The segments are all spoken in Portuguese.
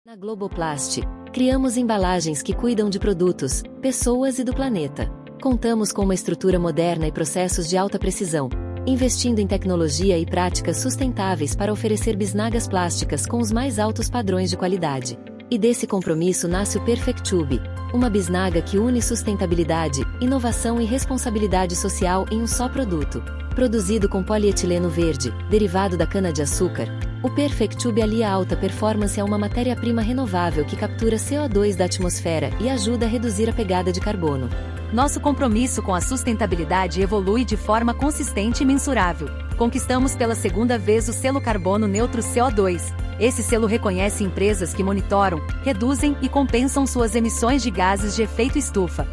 Na Globoplast, criamos embalagens que cuidam de produtos, pessoas e do planeta. Contamos com uma estrutura moderna e processos de alta precisão, investindo em tecnologia e práticas sustentáveis para oferecer bisnagas plásticas com os mais altos padrões de qualidade. E desse compromisso nasce o Perfectube, uma bisnaga que une sustentabilidade, inovação e responsabilidade social em um só produto. Produzido com polietileno verde, derivado da cana-de-açúcar, o Perfectube alia alta performance a uma matéria-prima renovável que captura CO2 da atmosfera e ajuda a reduzir a pegada de carbono. Nosso compromisso com a sustentabilidade evolui de forma consistente e mensurável. Conquistamos pela segunda vez o selo Carbono Neutro CO2. Esse selo reconhece empresas que monitoram, reduzem e compensam suas emissões de gases de efeito estufa.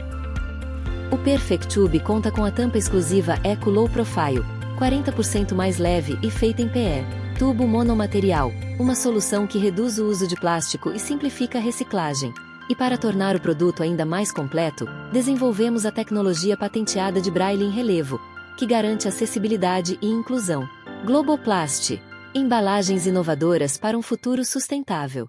O Perfectube conta com a tampa exclusiva Eco Low Profile, 40% mais leve e feita em PE. Tubo monomaterial, uma solução que reduz o uso de plástico e simplifica a reciclagem. E para tornar o produto ainda mais completo, desenvolvemos a tecnologia patenteada de Braille em relevo, que garante acessibilidade e inclusão. Globoplast. Embalagens inovadoras para um futuro sustentável.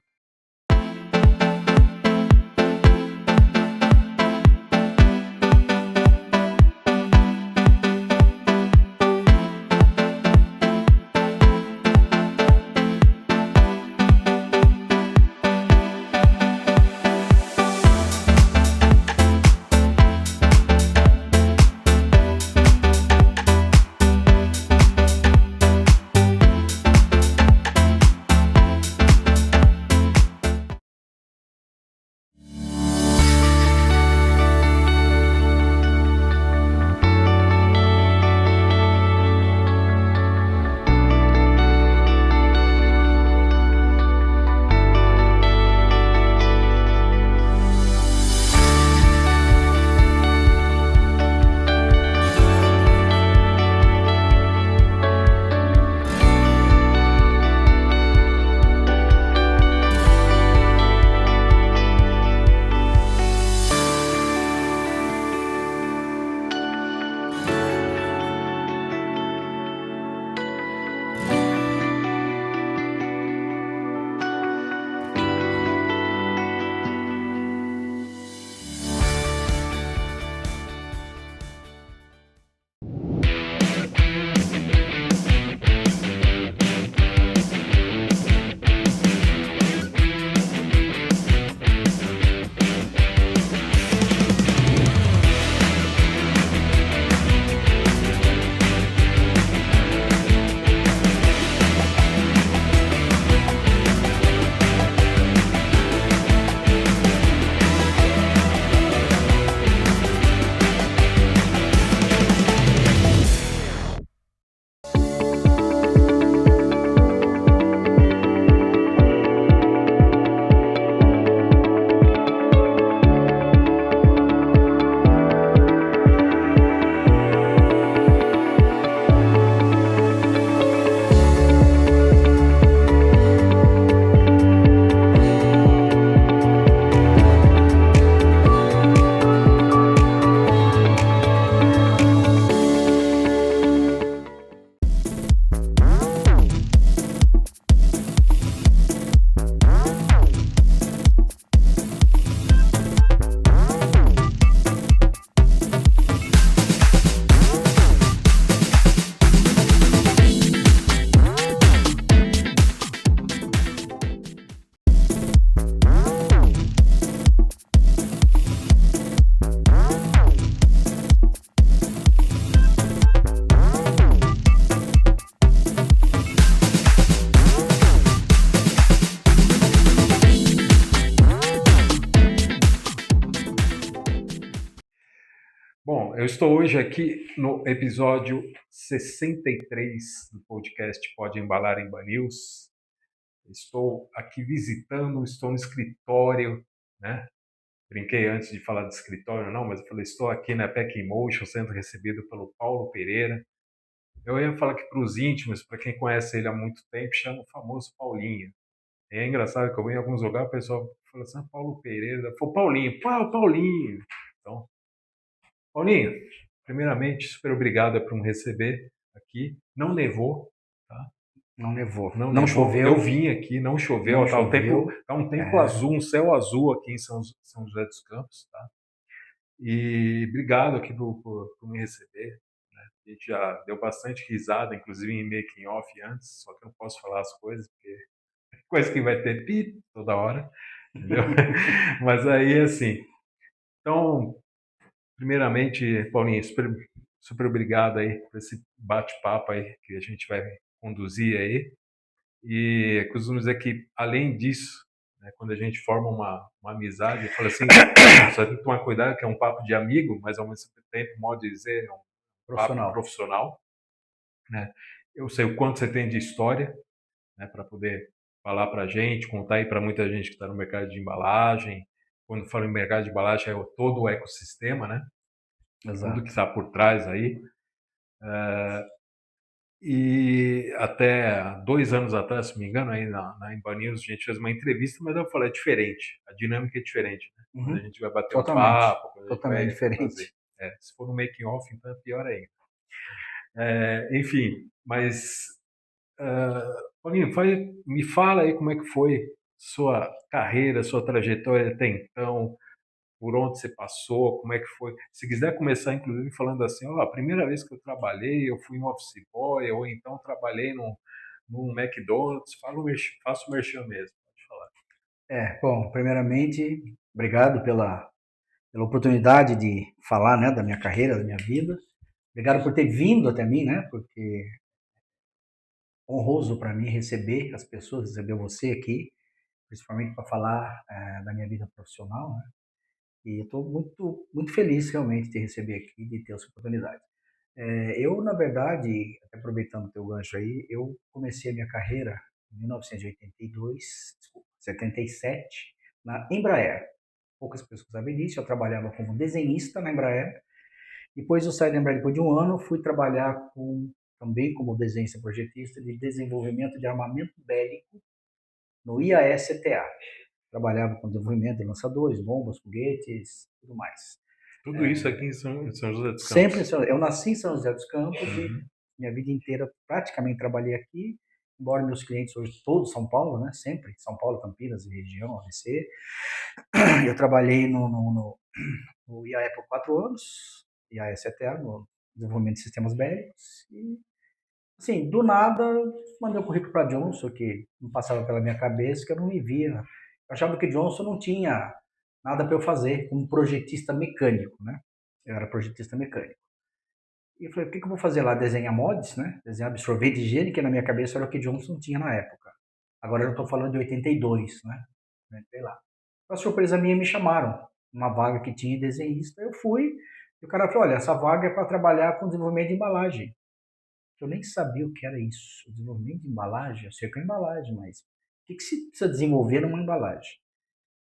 Bom, eu estou hoje aqui no episódio 63 do podcast Pode Embalar em News. Estou aqui visitando, estou no escritório, né? Brinquei antes de falar de escritório, não, mas eu falei, estou aqui na Pack in Motion, sendo recebido pelo Paulo Pereira. Eu ia falar que para os íntimos, para quem conhece ele há muito tempo, chama o famoso Paulinho. E é engraçado que eu vou em alguns lugares, o pessoal fala assim, Paulo Pereira, foi Paulinho, Paulinho. Então, Paulinho, primeiramente, super obrigado por me receber aqui. Não nevou, tá? Não nevou. Não Não nevou. choveu. Eu vim aqui, não choveu. Não Tá um choveu. tempo azul, um céu azul aqui em São José dos Campos, tá? E obrigado aqui por me receber. A gente já deu bastante risada, inclusive em making off antes, só que eu não posso falar as coisas, porque é coisa que vai ter pi toda hora, entendeu? Mas aí, assim, então, primeiramente, Paulinho, super, super obrigado aí por esse bate-papo aí que a gente vai conduzir aí. E costumo dizer que, além disso, né, quando a gente forma uma amizade, eu falo assim, só tem que tomar cuidado que é um papo de amigo, mas ao mesmo tempo, modo de dizer, é um papo profissional, né? Eu sei o quanto você tem de história, né, para poder falar para a gente, contar aí para muita gente que está no mercado de embalagem. Quando falo em mercado de embalagem, é todo o ecossistema, né? Exato. Tudo que está por trás aí. E até 2 anos atrás, se não me engano, aí na Emba News, a gente fez uma entrevista, mas eu falei, é diferente, a dinâmica é diferente, né? Quando a gente vai bater um papo, quando a gente Totalmente vai diferente. fazer. Se for no making off, então é pior ainda. Enfim, mas Paulinho, me fala aí como é que foi sua carreira, sua trajetória até então, por onde você passou, como é que foi. Se quiser começar, inclusive, falando assim, ó, a primeira vez que eu trabalhei, eu fui um office boy, ou então trabalhei num McDonald's, faço o merchan mesmo, pode falar. Bom, primeiramente, obrigado pela oportunidade de falar, né, da minha carreira, da minha vida. Obrigado por ter vindo até mim, né, porque honroso para mim receber as pessoas, receber você aqui, principalmente para falar da minha vida profissional, né? E eu estou muito, muito feliz realmente de te receber aqui, de ter essa oportunidade. Eu, na verdade, até aproveitando o teu gancho aí, eu comecei a minha carreira em 1982, desculpa, 77, na Embraer. Poucas pessoas sabem disso, eu trabalhava como desenhista na Embraer. Depois eu saí da Embraer depois de um ano, fui trabalhar também como desenhista projetista de desenvolvimento de armamento bélico no IAE-CTA. Trabalhava com desenvolvimento de lançadores, bombas, foguetes, tudo mais. Tudo isso aqui em São José dos Sempre, Campos. eu nasci em São José dos Campos e minha vida inteira praticamente trabalhei aqui, embora meus clientes hoje todos São Paulo, né? Sempre São Paulo, Campinas e região, ABC. Eu trabalhei no IAE por 4 anos, IAE-CTA, no desenvolvimento de sistemas bélicos e assim, do nada, mandei o currículo para Johnson, que não passava pela minha cabeça, que eu não me via. Eu achava que Johnson não tinha nada para eu fazer como projetista mecânico, né? Eu era projetista mecânico. E eu falei, o que eu vou fazer lá? Desenhar mods, né? Desenhar absorvente de higiene, que na minha cabeça era o que Johnson tinha na época. Agora eu estou falando de 82, né? Entrei lá. Para surpresa minha, me chamaram. Uma vaga que tinha desenhista, eu fui. E o cara falou, olha, essa vaga é para trabalhar com desenvolvimento de embalagem. Eu nem sabia o que era isso. Desenvolvimento de embalagem, eu sei que é embalagem, mas o que se precisa desenvolver numa embalagem?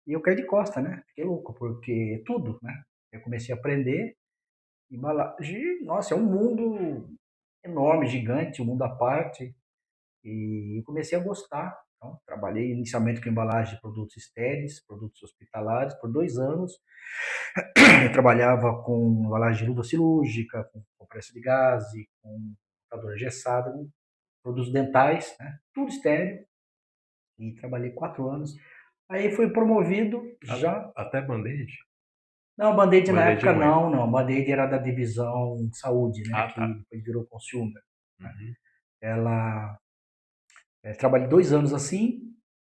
E eu caí de costa, né? Fiquei louco, porque tudo, né? Eu comecei a aprender embalagem, nossa, é um mundo enorme, gigante, um mundo à parte, e eu comecei a gostar. Então, trabalhei inicialmente com embalagem de produtos estéreis, produtos hospitalares, por 2 anos. Eu trabalhava com embalagem de luva cirúrgica, com compressa de gás, com computador engessado, produtos dentais, né? Tudo estéreo. E trabalhei 4 anos. Aí fui promovido já. Até Band-Aid? Não, Band-Aid na Band-Aid época não. não. Band-Aid era da divisão saúde, né? Tá. Que depois virou consumer. Né? Ela trabalhei 2 anos assim,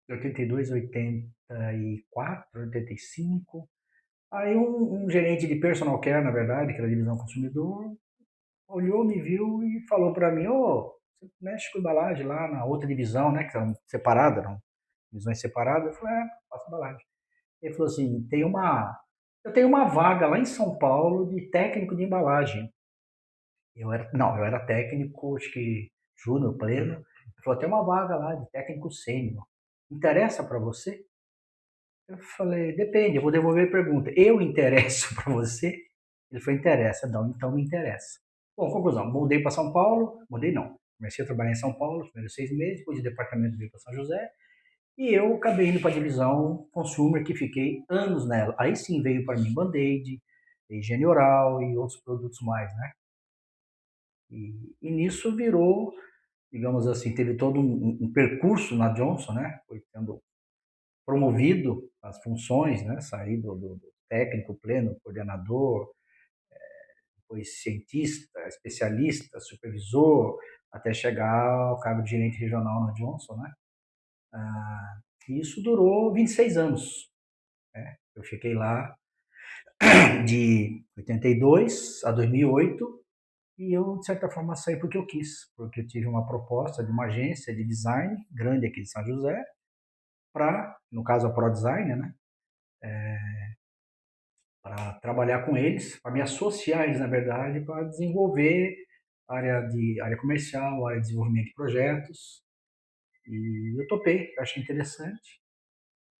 de 82 a 84, 85. Aí um gerente de personal care, na verdade, que era a divisão consumidor, olhou, me viu e falou para mim, você mexe com embalagem lá na outra divisão, né, que eram separadas, eram divisões separadas. Eu falei, faço embalagem. Ele falou assim, eu tenho uma vaga lá em São Paulo de técnico de embalagem. Eu era técnico, acho que júnior, pleno. Ele falou, tem uma vaga lá de técnico sênior. Interessa para você? Eu falei, depende, eu vou devolver a pergunta. Eu interesso para você? Ele falou, interessa. Não, então me interessa. Bom, conclusão, mudei para São Paulo, mudei não. Comecei a trabalhar em São Paulo, os primeiros 6 meses, depois de departamento veio para São José, e eu acabei indo para a divisão consumer, que fiquei anos nela. Aí sim veio para mim Band-Aid, higiene oral e outros produtos mais, né? E nisso virou digamos assim, teve todo um percurso na Johnson, né? Foi tendo promovido as funções, né? Saí do técnico pleno, coordenador, depois cientista, especialista, supervisor, até chegar ao cargo de gerente regional na Johnson, né? E isso durou 26 anos, né? Eu fiquei lá de 82 a 2008 e eu, de certa forma, saí porque eu quis, porque eu tive uma proposta de uma agência de design grande aqui de São José, para, no caso, a ProDesign, né? Para trabalhar com eles, para me associar a eles, na verdade, para desenvolver área comercial, área de desenvolvimento de projetos. E eu topei, eu achei interessante.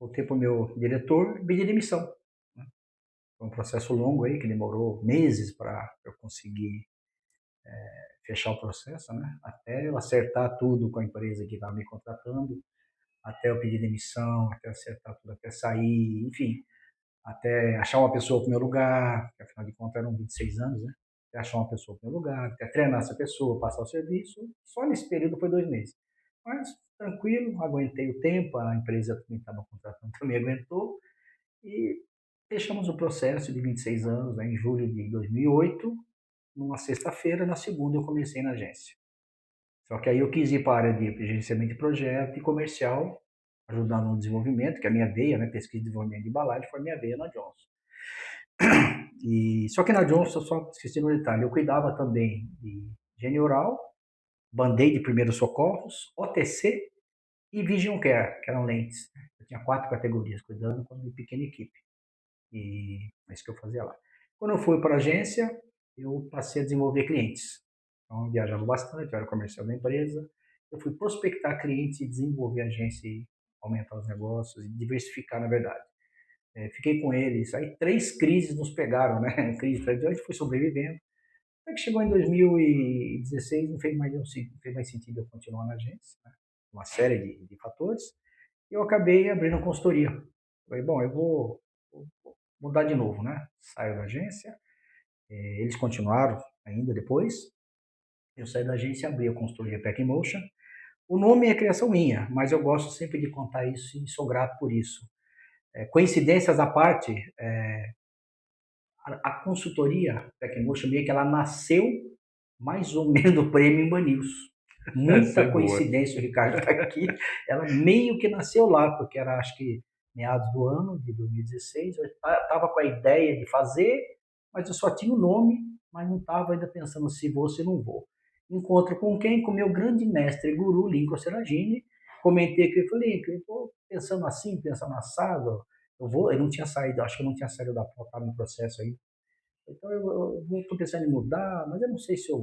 Voltei para o meu diretor e pedi demissão, né? Foi um processo longo aí, que demorou meses para eu conseguir fechar o processo, né? Até eu acertar tudo com a empresa que estava me contratando, até eu pedir demissão, até acertar tudo, até sair, enfim, até achar uma pessoa para o meu lugar, que afinal de contas eram 26 anos, né? Até achar uma pessoa para o meu lugar, até treinar essa pessoa, passar o serviço, só nesse período foi 2 meses. Mas tranquilo, aguentei o tempo, a empresa que me estava contratando também aguentou, e fechamos o processo de 26 anos, né, em julho de 2008, numa sexta-feira, na segunda eu comecei na agência. Só que aí eu quis ir para a área de gerenciamento de projeto e comercial, ajudando no desenvolvimento, que é a minha veia, né, pesquisa e desenvolvimento de embalagem, foi a minha veia na Johnson. Só que na Johnson, só esqueci no detalhe, eu cuidava também de higiene oral, band-aid de primeiros socorros, OTC e Vision Care, que eram lentes. Eu tinha 4 categorias, cuidando com uma pequena equipe. E é isso que eu fazia lá. Quando eu fui para a agência, eu passei a desenvolver clientes. Então, eu viajava bastante, eu era comercial da empresa. Eu fui prospectar clientes e desenvolver a agência e aumentar os negócios e diversificar, na verdade. Fiquei com eles. Aí 3 crises nos pegaram, né? Crise atrás de outra, fui sobrevivendo. Até que chegou em 2016, não fez mais sentido eu continuar na agência, né? Uma série de fatores. E eu acabei abrindo consultoria. Falei, bom, eu vou mudar de novo, né? Saio da agência, eles continuaram ainda depois. Eu saí da agência e abri a consultoria Pack Motion. O nome é criação minha, mas eu gosto sempre de contar isso e sou grato por isso. Coincidências à parte, a consultoria Pack Motion meio que ela nasceu mais ou menos do prêmio Imba News. Essa Muita é boa. coincidência, o Ricardo está aqui. Ela meio que nasceu lá, porque era, acho que, meados do ano de 2016. Eu estava com a ideia de fazer, mas eu só tinha o nome, mas não estava ainda pensando se vou ou se não vou. Encontro com quem? Com o meu grande mestre guru, Lincoln Seragini. Comentei que eu falei, eu estou pensando assim, pensando assado. Eu não tinha saído, acho que eu não tinha saído da prova, estava no processo aí. Então eu estou pensando em mudar, mas eu não sei se eu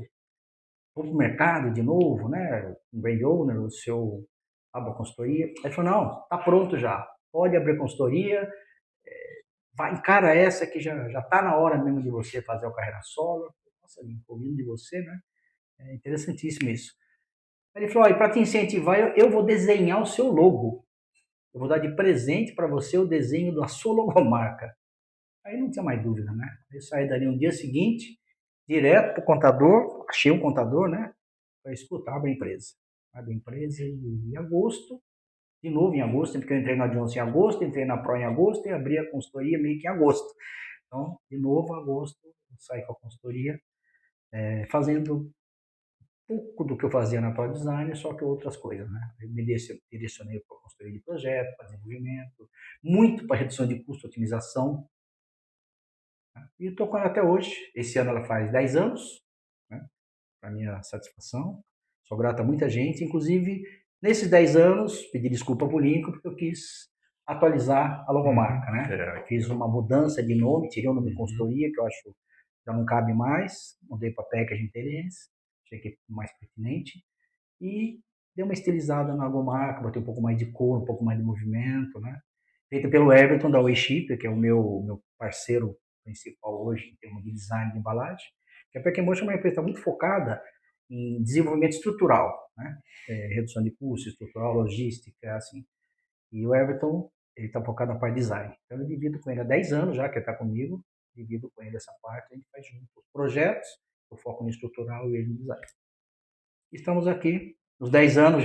vou para o mercado de novo, né? Um brand owner, o seu abra consultoria. Ele falou, não, está pronto já. Pode abrir consultoria, vai, encara essa que já está na hora mesmo de você fazer a carreira solo. Nossa, ouvindo de você, né? É interessantíssimo isso. Ele falou, para te incentivar, eu vou desenhar o seu logo. Eu vou dar de presente para você o desenho da sua logomarca. Aí não tinha mais dúvida, né? Eu saí dali no dia seguinte, direto para o contador, achei um contador, né? Para escutar a empresa. Abre a empresa em agosto, de novo em agosto, porque eu entrei na Johnson em agosto, entrei na Pro em agosto e abri a consultoria meio que em agosto. Então, de novo, em agosto, eu saí com a consultoria, fazendo pouco do que eu fazia na Pro Design, só que outras coisas, né? Eu me direcionei para a consultoria de projeto, para desenvolvimento, muito para redução de custo, otimização. Né? E estou com ela até hoje. Esse ano ela faz 10 anos, né? Para minha satisfação. Sou grato a muita gente, inclusive nesses 10 anos, pedi desculpa para o Lincoln, porque eu quis atualizar a logomarca, né? Fiz uma mudança de nome, tirei o nome de consultoria, que eu acho já não cabe mais, mudei para Package Intelligence, achei que é mais pertinente, e dei uma estilizada na logomarca, botei um pouco mais de cor, um pouco mais de movimento, né? Feita pelo Everton da Wayship, que é o meu parceiro principal hoje em termos de design de embalagem, que a Pack Motion é uma empresa muito focada em desenvolvimento estrutural, né? Redução de custos, estrutural, logística, assim. E o Everton, ele está focado na parte de design. Então, eu divido com ele há 10 anos já, que ele está comigo, divido com ele essa parte, a gente faz junto os projetos, eu foco no estrutural e ele no design. Estamos aqui os 10 anos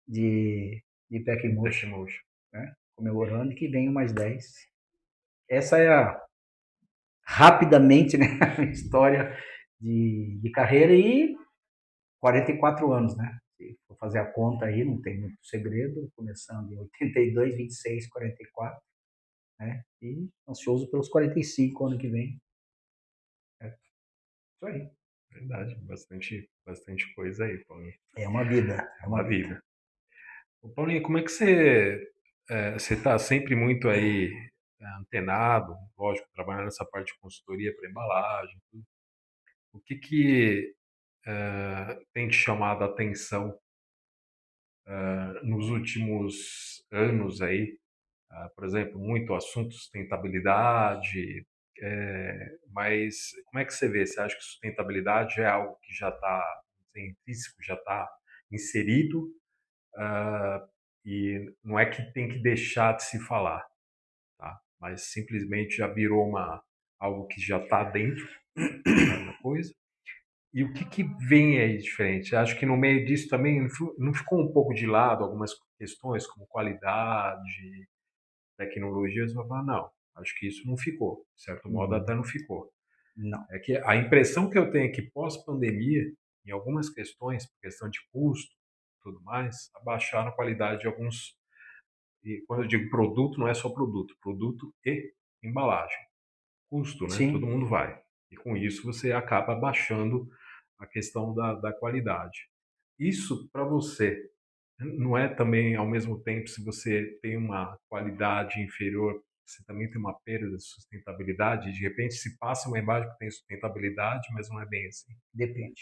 de Pack Motion, Motion. né? Comemorando, que venham mais 10. Essa é rapidamente, né, a história de carreira e 44 anos, né? Se for fazer a conta aí, não tem muito segredo, começando em 82, 26, 44, né? E ansioso pelos 45 ano que vem. É isso aí. Verdade, bastante coisa aí, Paulinho. É uma vida. É uma vida. Ô, Paulinho, como é que você está sempre muito aí antenado, lógico, trabalhando nessa parte de consultoria para embalagem, tudo. O que tem te chamado a atenção nos últimos anos aí? Por exemplo, muito assunto sustentabilidade, mas como é que você vê? Você acha que sustentabilidade é algo que já está intrínseco, já está inserido, e não é que tem que deixar de se falar, tá? Mas simplesmente já virou algo que já está dentro da coisa? E o que vem aí diferente? Acho que no meio disso também não ficou um pouco de lado algumas questões como qualidade, tecnologias, eu vou falar, não, acho que isso não ficou, de certo modo até não ficou. Não. É que a impressão que eu tenho é que pós-pandemia, em algumas questões, por questão de custo e tudo mais, abaixaram a qualidade de alguns, e quando eu digo produto, não é só produto e embalagem. Custo, né? Todo Sim. mundo vai. E com isso você acaba abaixando a questão da qualidade. Isso para você não é também, ao mesmo tempo, se você tem uma qualidade inferior, você também tem uma perda de sustentabilidade? De repente se passa uma imagem que tem sustentabilidade, mas não é bem assim. Depende.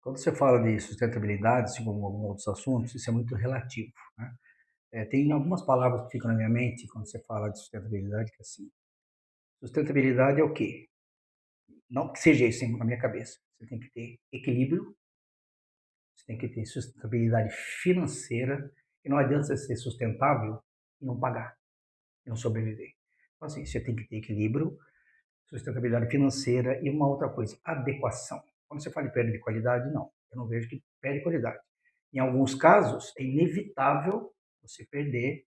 Quando você fala de sustentabilidade, assim como alguns outros assuntos, isso é muito relativo, né? Tem algumas palavras que ficam na minha mente quando você fala de sustentabilidade, que é assim, sustentabilidade é o quê? Não que seja isso na minha cabeça. Você tem que ter equilíbrio, você tem que ter sustentabilidade financeira, e não adianta você ser sustentável e não pagar, e não sobreviver. Então, assim, você tem que ter equilíbrio, sustentabilidade financeira e uma outra coisa, adequação. Quando você fala de perda de qualidade, não. Eu não vejo que perde qualidade. Em alguns casos, é inevitável você perder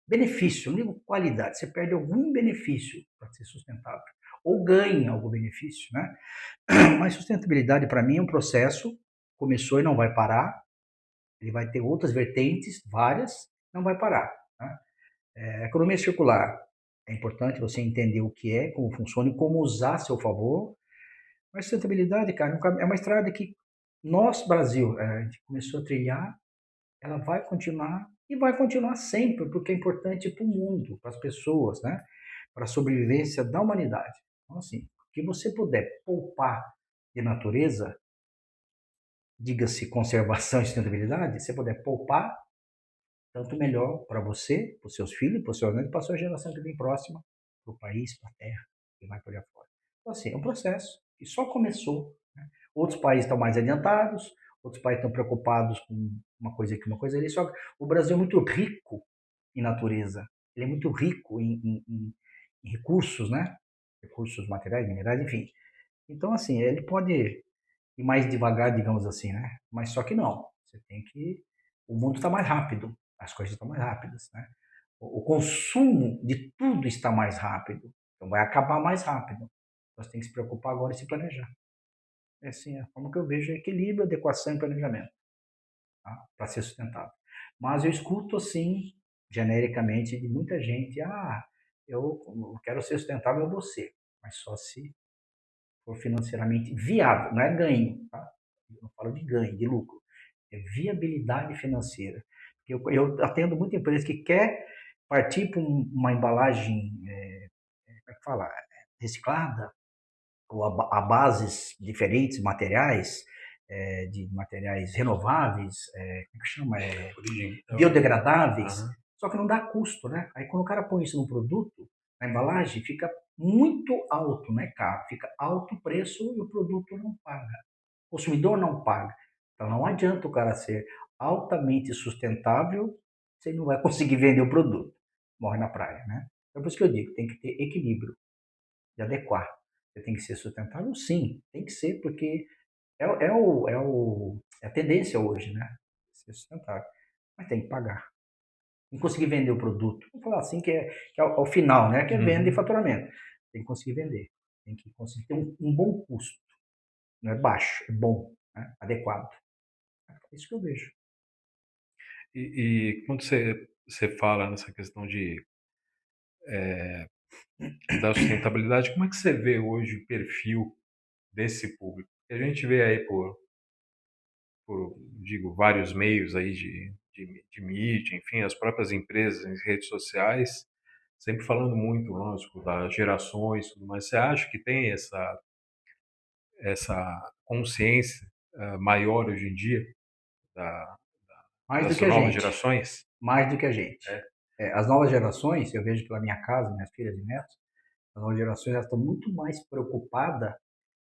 benefício, não digo qualidade, você perde algum benefício para ser sustentável, ou ganha algum benefício, né? Mas sustentabilidade, para mim, é um processo, começou e não vai parar, ele vai ter outras vertentes, várias, não vai parar. Né? Economia circular, é importante você entender o que é, como funciona e como usar a seu favor, mas sustentabilidade, cara, é uma estrada que nós, Brasil, a gente começou a trilhar, ela vai continuar e vai continuar sempre, porque é importante para o mundo, para as pessoas, né? Para a sobrevivência da humanidade. Então, assim, o que você puder poupar de natureza, diga-se conservação e sustentabilidade, se você puder poupar, tanto melhor para você, para os seus filhos, para os seus netos, para a sua geração que vem próxima, para o país, para a terra, e vai por aí fora. Então, assim, é um processo que só começou. Né? Outros países estão mais adiantados, outros países estão preocupados com uma coisa aqui, uma coisa ali. Só que o Brasil é muito rico em natureza, ele é muito rico em recursos, né? Recursos materiais, minerais, enfim. Então, assim, ele pode ir mais devagar, digamos assim, né? Mas só que não. Você tem que. O mundo está mais rápido, as coisas estão mais rápidas, né? O consumo de tudo está mais rápido, então vai acabar mais rápido. Nós temos que se preocupar agora e se planejar. É assim, a forma que eu vejo é equilíbrio, adequação e planejamento, tá? Para ser sustentável. Mas eu escuto assim, genericamente, de muita gente, eu quero ser sustentável, eu vou ser, mas só se for financeiramente viável, não é ganho, tá? Eu não falo de ganho, de lucro, é viabilidade financeira. Eu atendo muita empresa que quer partir para uma embalagem, como é que fala, reciclada, ou a bases diferentes, materiais, de materiais renováveis, como é que chama? Biodegradáveis, só que não dá custo, né? Aí quando o cara põe isso no produto, na embalagem, fica muito alto, não é caro, fica alto o preço e o produto não paga. O consumidor não paga. Então não adianta o cara ser altamente sustentável se ele não vai conseguir vender o produto. Morre na praia, né? Então por isso que eu digo, tem que ter equilíbrio de adequar. Você tem que ser sustentável? Sim, tem que ser, porque é o É a tendência hoje, né? Ser sustentável. Mas tem que pagar. Tem que conseguir vender o produto. Vamos falar assim que é o final, né? Que é venda e faturamento. Tem que conseguir vender. Tem que conseguir ter um bom custo. Não é baixo, é bom, né? Adequado. É isso que eu vejo. E quando você fala nessa questão da sustentabilidade, como é que você vê hoje o perfil desse público? A gente vê aí digo, vários meios aí de mídia, enfim, as próprias empresas em redes sociais, sempre falando muito, lógico, das gerações, tudo mais. Você acha que tem essa consciência maior hoje em dia da, Mais do das que a novas gente. gerações? Mais do que a gente. É, As novas gerações, eu vejo pela minha casa, minhas filhas e netos, as novas gerações elas estão muito mais preocupadas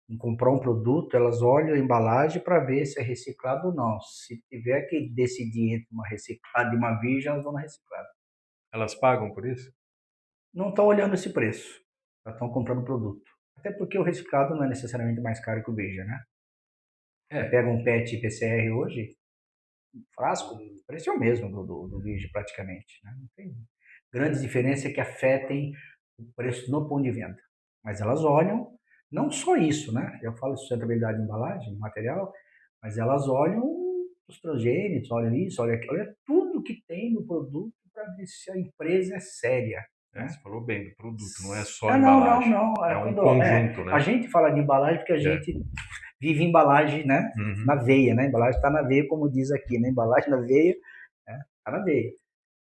em comprar um produto, elas olham a embalagem para ver se é reciclado ou não. Se tiver que decidir entre uma reciclada e uma virgem, elas vão na reciclada. elas pagam por isso? Não estão olhando esse preço, elas estão comprando o produto. Até porque o reciclado não é necessariamente mais caro que o virgem, né? Você É, pega um PET PCR hoje, um frasco, o preço é o mesmo do virgem praticamente. Né? Não tem grandes diferenças que afetem o preço no ponto de venda. Mas elas olham, não só isso, né? Eu falo de sustentabilidade de embalagem, material, mas elas olham os transgênicos, olham isso, olha tudo que tem no produto para ver se a empresa é séria. Né? você falou bem do produto, não é só a Ah, não, não, embalagem, não. é um conjunto, A né? gente fala de embalagem porque a É. gente vive embalagem, né? Na Uhum. veia, né? A embalagem está na veia, como diz aqui, né? Embalagem na veia, né? Está na veia.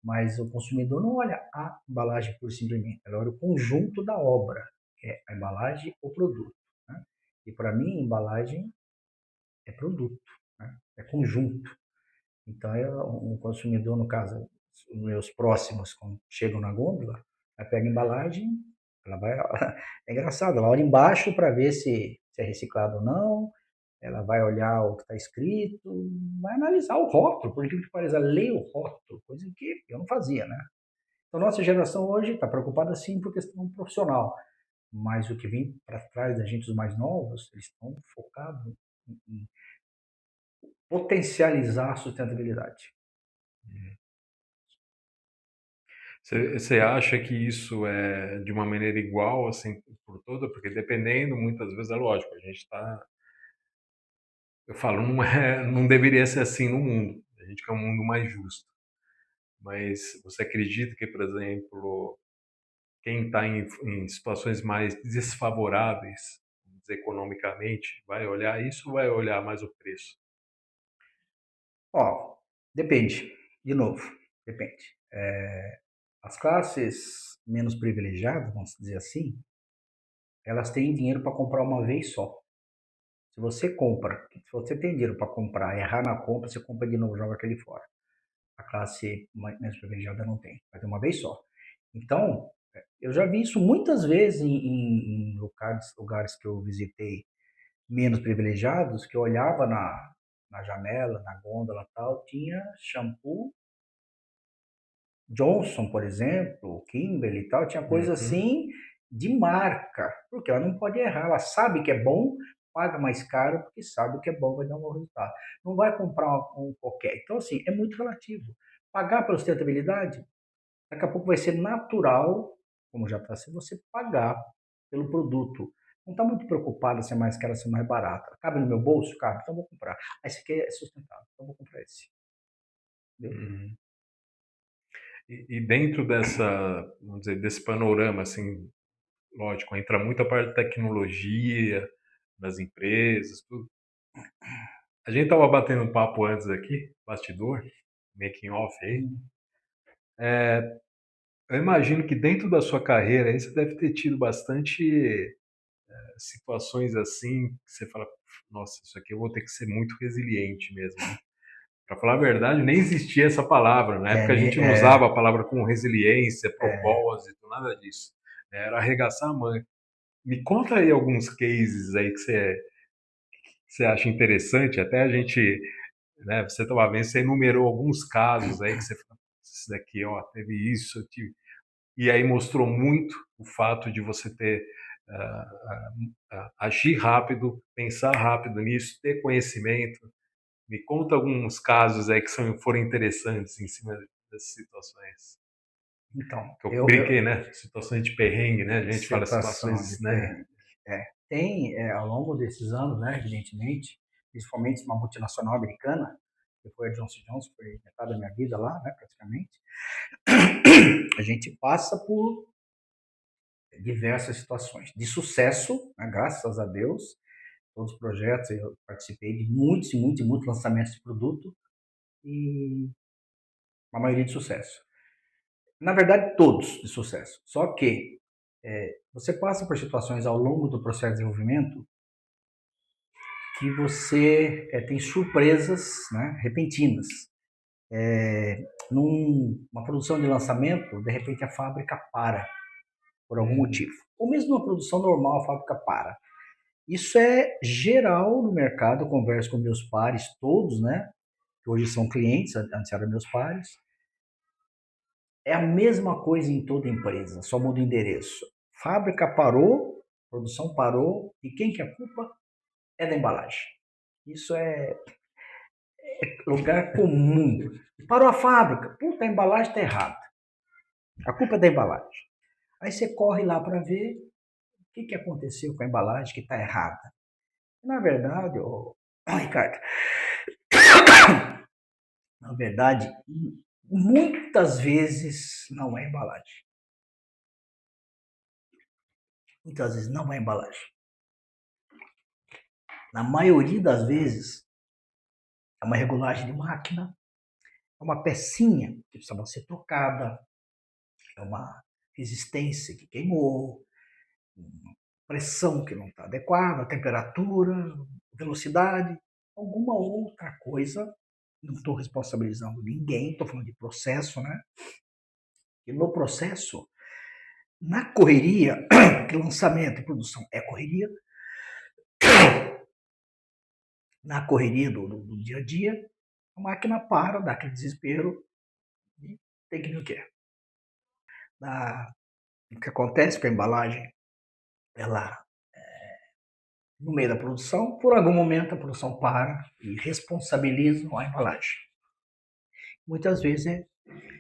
Mas o consumidor não olha a embalagem por simplesmente, ela olha o conjunto da obra, que é a embalagem ou produto. Né? E para mim, embalagem é produto, né? É conjunto. Então, um consumidor, no caso, os meus próximos, quando chegam na gôndola, ela pega a embalagem, ela vai. É engraçado, ela olha embaixo para ver se é reciclado ou não, ela vai olhar o que está escrito, vai analisar o rótulo, por incrível que pareça, lê o rótulo, coisa que eu não fazia, né? Então, nossa geração hoje está preocupada sim por questão profissional, mas o que vem para trás da gente, os mais novos, eles estão focados em potencializar a sustentabilidade. Você acha que isso é de uma maneira igual, assim, por toda? Porque dependendo, muitas vezes é lógico, a gente está. Eu falo, não deveria ser assim no mundo. A gente quer um mundo mais justo. Mas você acredita que, por exemplo, quem está em situações mais desfavoráveis, vamos dizer, economicamente, vai olhar isso ou vai olhar mais o preço? Ó, depende, de novo, depende. As classes menos privilegiadas, vamos dizer assim, elas têm dinheiro para comprar uma vez só. Se você tem dinheiro para comprar, errar na compra, você compra de novo, joga aquele fora. A classe menos privilegiada não tem, vai ter uma vez só. Então, eu já vi isso muitas vezes em lugares que eu visitei menos privilegiados, que eu olhava na janela, na gôndola e tal, tinha shampoo Johnson, por exemplo, Kimberly e tal, tinha coisa Uhum. assim de marca, porque ela não pode errar, ela sabe que é bom, paga mais caro porque sabe que é bom, vai dar um bom resultado. Não vai comprar um qualquer. Então, assim, é muito relativo. Pagar pela sustentabilidade, daqui a pouco vai ser natural, como já está sendo, você pagar pelo produto. Não está muito preocupado se é mais caro, se é mais barato. Cabe no meu bolso? Cabe, então vou comprar. Aí esse aqui é sustentável, então vou comprar esse. Entendeu? Uhum. E dentro vamos dizer, desse panorama, assim, lógico, entra muita parte de tecnologia das empresas, tudo. A gente estava batendo um papo antes aqui, bastidor, making off aí. Eu imagino que dentro da sua carreira aí você deve ter tido bastante situações assim, que você fala, nossa, isso aqui eu vou ter que ser muito resiliente mesmo, né? Para falar a verdade, nem existia essa palavra. Na época a gente não usava a palavra com resiliência, propósito, nada disso. Era arregaçar a manga. Me conta aí alguns cases aí que você acha interessante, até a gente, né, você estava vendo, você enumerou alguns casos aí que você falou, esse daqui, ó, teve isso, eu tive. E aí mostrou muito o fato de você ter agir rápido, pensar rápido nisso, ter conhecimento. Me conta alguns casos aí que foram interessantes em cima dessas situações. Então, Que eu brinquei, né? Situações de perrengue, né? A gente fala situação situações, de né? Tem, ao longo desses anos, né, evidentemente, principalmente uma multinacional americana, que foi a Johnson Johnson, foi metade da minha vida lá, né, praticamente, a gente passa por diversas situações de sucesso, né, graças a Deus, todos os projetos, eu participei de muitos e muitos e muitos lançamentos de produto e a maioria de sucesso. Na verdade, todos de sucesso. Só que você passa por situações ao longo do processo de desenvolvimento que você tem surpresas, né, repentinas. Numa produção de lançamento, de repente a fábrica para, por algum motivo. Ou mesmo numa produção normal, a fábrica para. Isso é geral no mercado, eu converso com meus pares todos, né, que hoje são clientes, antes eram meus pares. É a mesma coisa em toda empresa, só muda o endereço. Fábrica parou, produção parou, e quem que é a culpa? É da embalagem. Isso é lugar comum. Parou a fábrica, puta, a embalagem está errada. A culpa é da embalagem. Aí você corre lá para ver o que aconteceu com a embalagem que está errada. Na verdade, Ricardo, na verdade, muitas vezes não é embalagem. Muitas vezes não é embalagem. Na maioria das vezes, é uma regulagem de máquina, é uma pecinha que precisa ser trocada, é uma resistência que queimou, uma pressão que não está adequada, temperatura, velocidade, alguma outra coisa. Não estou responsabilizando ninguém, estou falando de processo, né? E no processo, na correria, que lançamento e produção é correria, na correria do dia a dia, a máquina para, dá aquele desespero e tem que ver o que é. O que acontece com a embalagem, ela, no meio da produção, por algum momento a produção para e responsabiliza a embalagem. Muitas vezes é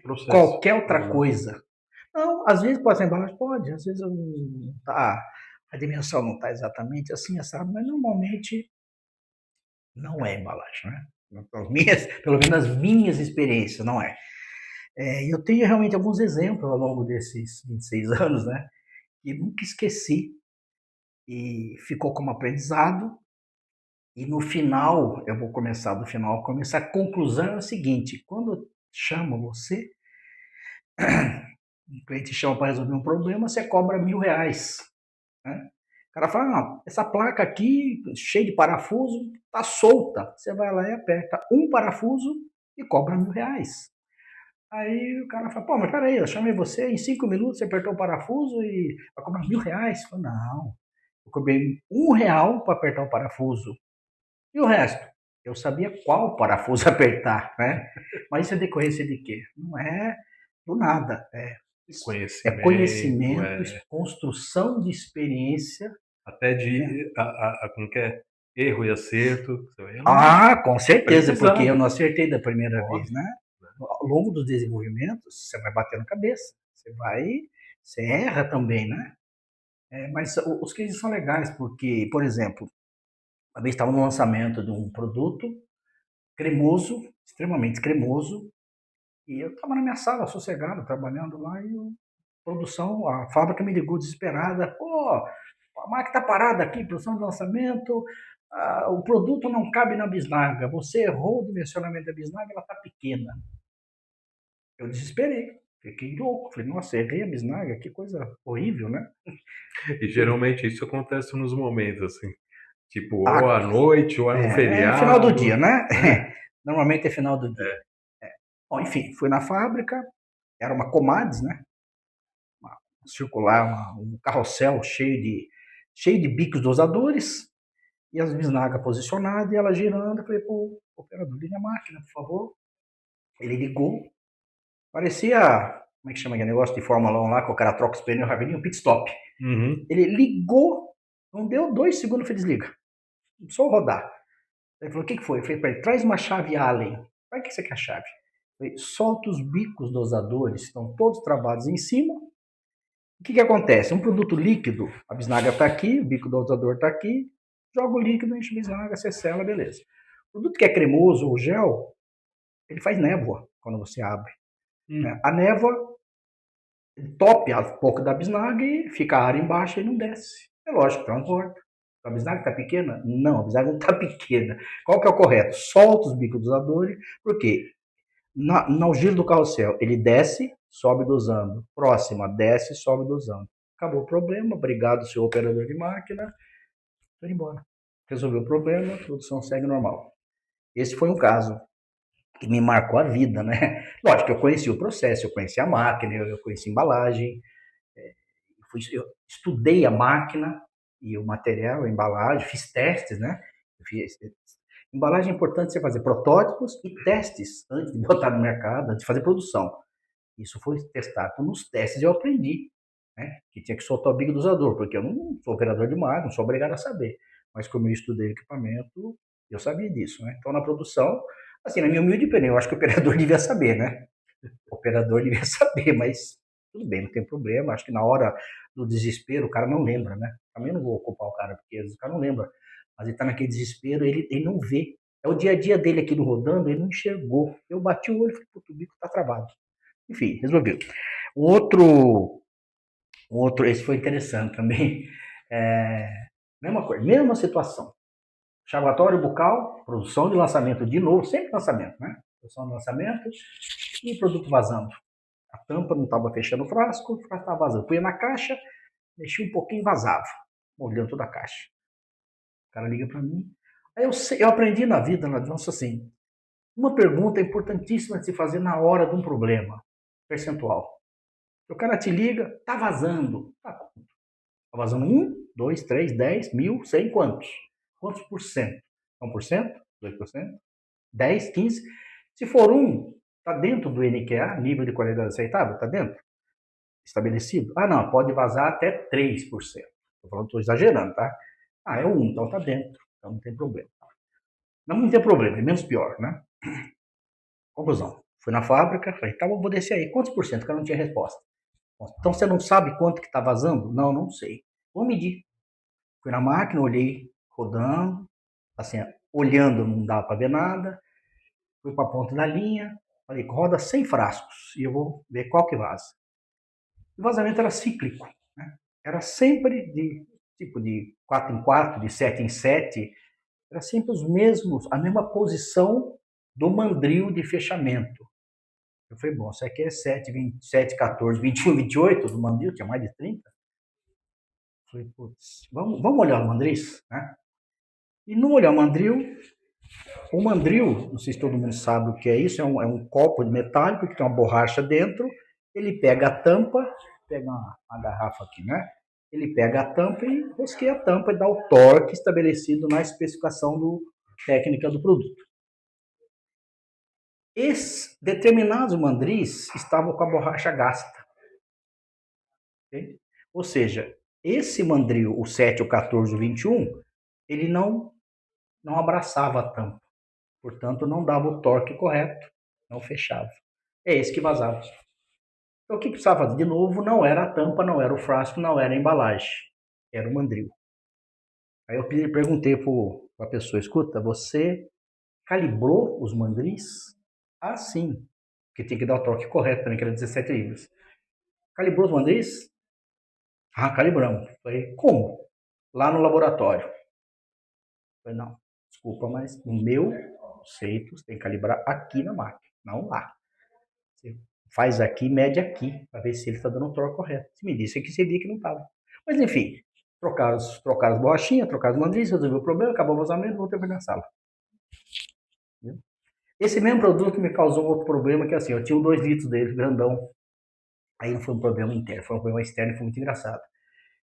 processo. Qualquer outra coisa. Não, às vezes pode ser embalagem, pode, às vezes não tá, a dimensão não está exatamente assim, sabe? Mas normalmente não é embalagem, né? Pelo menos as minhas experiências, não é. Eu tenho realmente alguns exemplos ao longo desses 26 anos, né? E nunca esqueci. E ficou como aprendizado. E no final, eu vou começar do final, a conclusão é o seguinte: quando eu chamo você, o cliente chama para resolver um problema, você cobra R$1.000. Né? O cara fala, essa placa aqui, cheia de parafuso, tá solta. Você vai lá e aperta um parafuso e cobra R$1.000. Aí o cara fala, mas peraí, eu chamei você, em 5 minutos você apertou o parafuso e vai cobrar R$1.000. Eu falo, não, eu cobrei R$1 para apertar o parafuso. E o resto? Eu sabia qual parafuso apertar, né? Mas isso é decorrência de quê? Não é do nada. É conhecimento, construção de experiência. Até de como que é? Erro e acerto. Com certeza, porque eu não acertei da primeira vez, né? Ao longo dos desenvolvimentos, você vai batendo cabeça. Você erra também, né? Mas os cases são legais, porque, por exemplo, uma vez estava no lançamento de um produto cremoso, extremamente cremoso, e eu estava na minha sala, sossegado, trabalhando lá, e a fábrica me ligou desesperada, a máquina está parada aqui, produção de lançamento, o produto não cabe na bisnaga, você errou o dimensionamento da bisnaga, ela está pequena. Eu desesperei, fiquei louco, falei, nossa, errei a bisnaga, que coisa horrível, né? E geralmente isso acontece nos momentos, assim, tipo, ou à noite, ou no feriado. É final do dia, né? Normalmente é final do dia. Bom, enfim, fui na fábrica, era uma Comades, né? Circular, um carrossel cheio de bicos dosadores, e as bisnagas posicionadas, e ela girando. Eu falei, operador, liga a máquina, por favor. Ele ligou, parecia, como é que chama aquele negócio de Fórmula 1 lá, que o cara troca os pneus rapidinho, pit stop. Uhum. Ele ligou, não deu 2 segundos, foi desliga. Só rodar. Ele falou, o que foi? Eu falei para ele, traz uma chave Allen. Para que você quer a chave? Eu falei, solta os bicos dosadores, estão todos travados em cima. O que acontece? Um produto líquido, a bisnaga está aqui, o bico dosador está aqui, joga o líquido, enche a bisnaga, você sela, beleza. O produto que é cremoso ou gel, ele faz névoa quando você abre. Né? A névoa tope um pouco da bisnaga e fica ar embaixo e não desce. É lógico, transporta. A bisnaga está pequena? Não, a bisnaga não está pequena. Qual que é o correto? Solta os bicos dosadores, porque no giro do carrossel, ele desce, sobe dosando. Próxima, desce, sobe dosando. Acabou o problema, obrigado, seu operador de máquina. Estou embora. Resolveu o problema, a produção segue normal. Esse foi um caso que me marcou a vida, né? Lógico, eu conheci o processo, eu conheci a máquina, eu conheci a embalagem, eu estudei a máquina e o material, a embalagem, fiz testes, né? Embalagem é importante você fazer protótipos e testes antes de botar no mercado, antes de fazer produção. Isso foi testado. Nos testes eu aprendi, né? Que tinha que soltar o bico do dosador, porque eu não sou operador de máquina, não sou obrigado a saber. Mas como eu estudei equipamento, eu sabia disso, né? Então na produção, assim, na minha humilde opinião, eu acho que o operador devia saber, né? O operador devia saber, mas tudo bem, não tem problema. Acho que na hora do desespero o cara não lembra, né? Também não vou culpar o cara, porque o cara não lembra. Mas ele tá naquele desespero, ele não vê. É o dia a dia dele aqui no rodando, ele não enxergou. Eu bati o olho e falei, puto, o bico tá travado. Enfim, resolveu. Esse foi interessante também. Mesma coisa, mesma situação. Chavatório bucal, produção de lançamento de novo, sempre lançamento, né? Produção de lançamento e produto vazando. A tampa não estava fechando o frasco estava vazando. Punha na caixa, mexia um pouquinho e vazava, molhando toda a caixa. O cara liga para mim. Aí eu aprendi na vida, nossa, assim, uma pergunta importantíssima de se fazer na hora de um problema, percentual. O cara te liga, tá vazando. Tá vazando 1, 2, 3, 10, 1000, 100, quantos? Quantos por cento? 1%? 2%? 10, 15? Se for 1, está dentro do NQA, nível de qualidade aceitável? Está dentro? Estabelecido? Ah, não, pode vazar até 3%. Estou exagerando, tá? Ah, é 1, então está dentro. Então não tem problema. Não tem problema, é menos pior, né? Conclusão. Fui na fábrica, falei, tá, vou descer aí. Quantos por cento? O cara não tinha resposta. Então você não sabe quanto que está vazando? Não, não sei. Vou medir. Fui na máquina, olhei, rodando, assim, olhando não dava para ver nada. Fui para a ponta da linha, falei, roda 100 frascos e eu vou ver qual que vaza. O vazamento era cíclico, né? Era sempre de 4 em 4, de 7 em 7, era sempre a mesma posição do mandril de fechamento. Eu falei, bom, isso aqui é 7, 27, 14, 21, 28 do mandril, tinha mais de 30. Eu falei, putz, vamos olhar o mandris, né? E no olhar o mandril, não sei se todo mundo sabe o que é isso, é um copo de metálico que tem uma borracha dentro, ele pega a tampa, pega uma garrafa aqui, né? Ele pega a tampa e rosqueia a tampa e dá o torque estabelecido na especificação técnica do produto. Determinados mandris estavam com a borracha gasta. Okay? Ou seja, esse mandril, o 7, o 14, o 21, ele não abraçava a tampa. Portanto, não dava o torque correto, não fechava. É esse que vazava. Então, o que precisava fazer? De novo, não era a tampa, não era o frasco, não era a embalagem. Era o mandril. Aí eu perguntei para a pessoa, escuta, você calibrou os mandris? Ah, sim. Porque tem que dar o torque correto também, que era 17 libras. Calibrou os mandris? Ah, calibramos. Falei, como? Lá no laboratório. Falei, não, desculpa, mas no meu conceito, você tem que calibrar aqui na máquina, não lá. Você faz aqui, mede aqui, para ver se ele está dando o torque correto. Se me disse que você via que não estava. Mas enfim, trocaram as borrachinhas, trocaram os mandris, resolveu o problema, acabou o vazamento, voltei para minha sala. Esse mesmo produto me causou outro problema, que assim, eu tinha 2 litros dele, grandão. Aí não foi um problema interno, foi um problema externo e foi muito engraçado.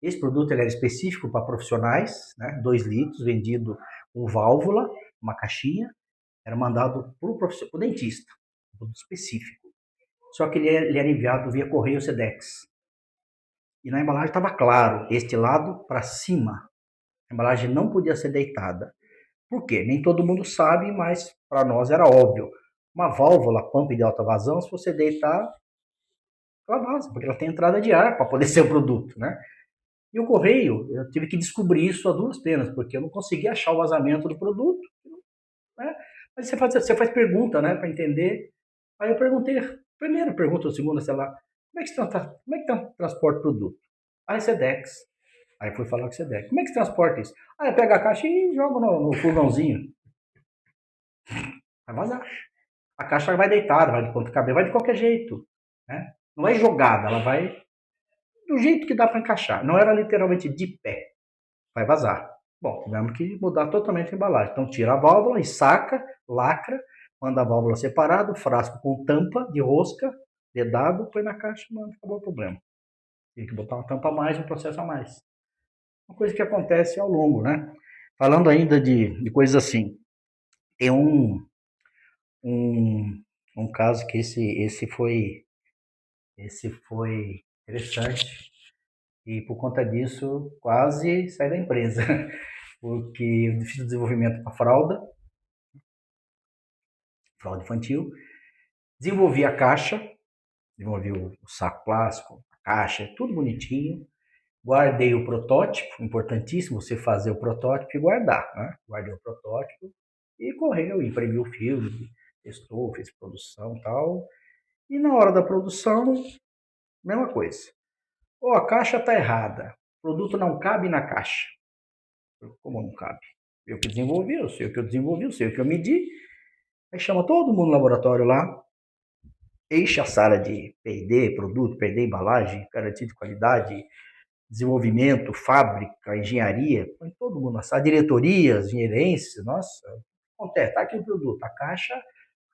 Esse produto ele era específico para profissionais, né? 2 litros, vendido com válvula, uma caixinha, era mandado para o dentista, um produto específico. Só que ele era enviado via correio Sedex. E na embalagem estava claro, este lado para cima. A embalagem não podia ser deitada. Por quê? Nem todo mundo sabe, mas para nós era óbvio. Uma válvula pump de alta vazão, se você deitar, ela vaza, porque ela tem entrada de ar para poder ser o produto, né? E o correio, eu tive que descobrir isso a duras penas, porque eu não conseguia achar o vazamento do produto, né? Mas você faz pergunta, né, para entender. Aí eu perguntei, primeira pergunta, ou segunda, sei lá, como é que transporta o produto? Ah, é Sedex. Aí fui falar com o Sedex. Como é que você transporta isso? Ah, eu pego a caixa e jogo no fogãozinho. Vai vazar. A caixa vai deitada, vai de ponta cabeça, vai de qualquer jeito, né? Não é jogada, ela vai do jeito que dá para encaixar. Não era literalmente de pé. Vai vazar. Bom, tivemos que mudar totalmente a embalagem. Então tira a válvula, ensaca, lacra, manda a válvula separada, frasco com tampa de rosca, vedado, põe na caixa e manda, acabou o problema. Tem que botar uma tampa a mais, um processo a mais. Uma coisa que acontece ao longo, né? Falando ainda de coisas assim, tem um, um caso que esse foi interessante e por conta disso quase saí da empresa, porque eu fiz o desenvolvimento para fralda infantil, desenvolvi a caixa, desenvolvi o saco plástico, a caixa, tudo bonitinho, guardei o protótipo, importantíssimo você fazer o protótipo e guardar, né? Guardei o protótipo e correu, imprimiu o filme, testou, fez produção e tal. E na hora da produção, mesma coisa. Ou a caixa está errada, o produto não cabe na caixa. Como não cabe? Eu que desenvolvi, eu sei o que eu desenvolvi, eu sei o que eu medi. Aí chama todo mundo no laboratório lá, enche a sala de P&D, produto, P&D, embalagem, garantia de qualidade, desenvolvimento, fábrica, engenharia, põe todo mundo na sala, diretorias, gerência, nossa, acontece, tá aqui o produto, a caixa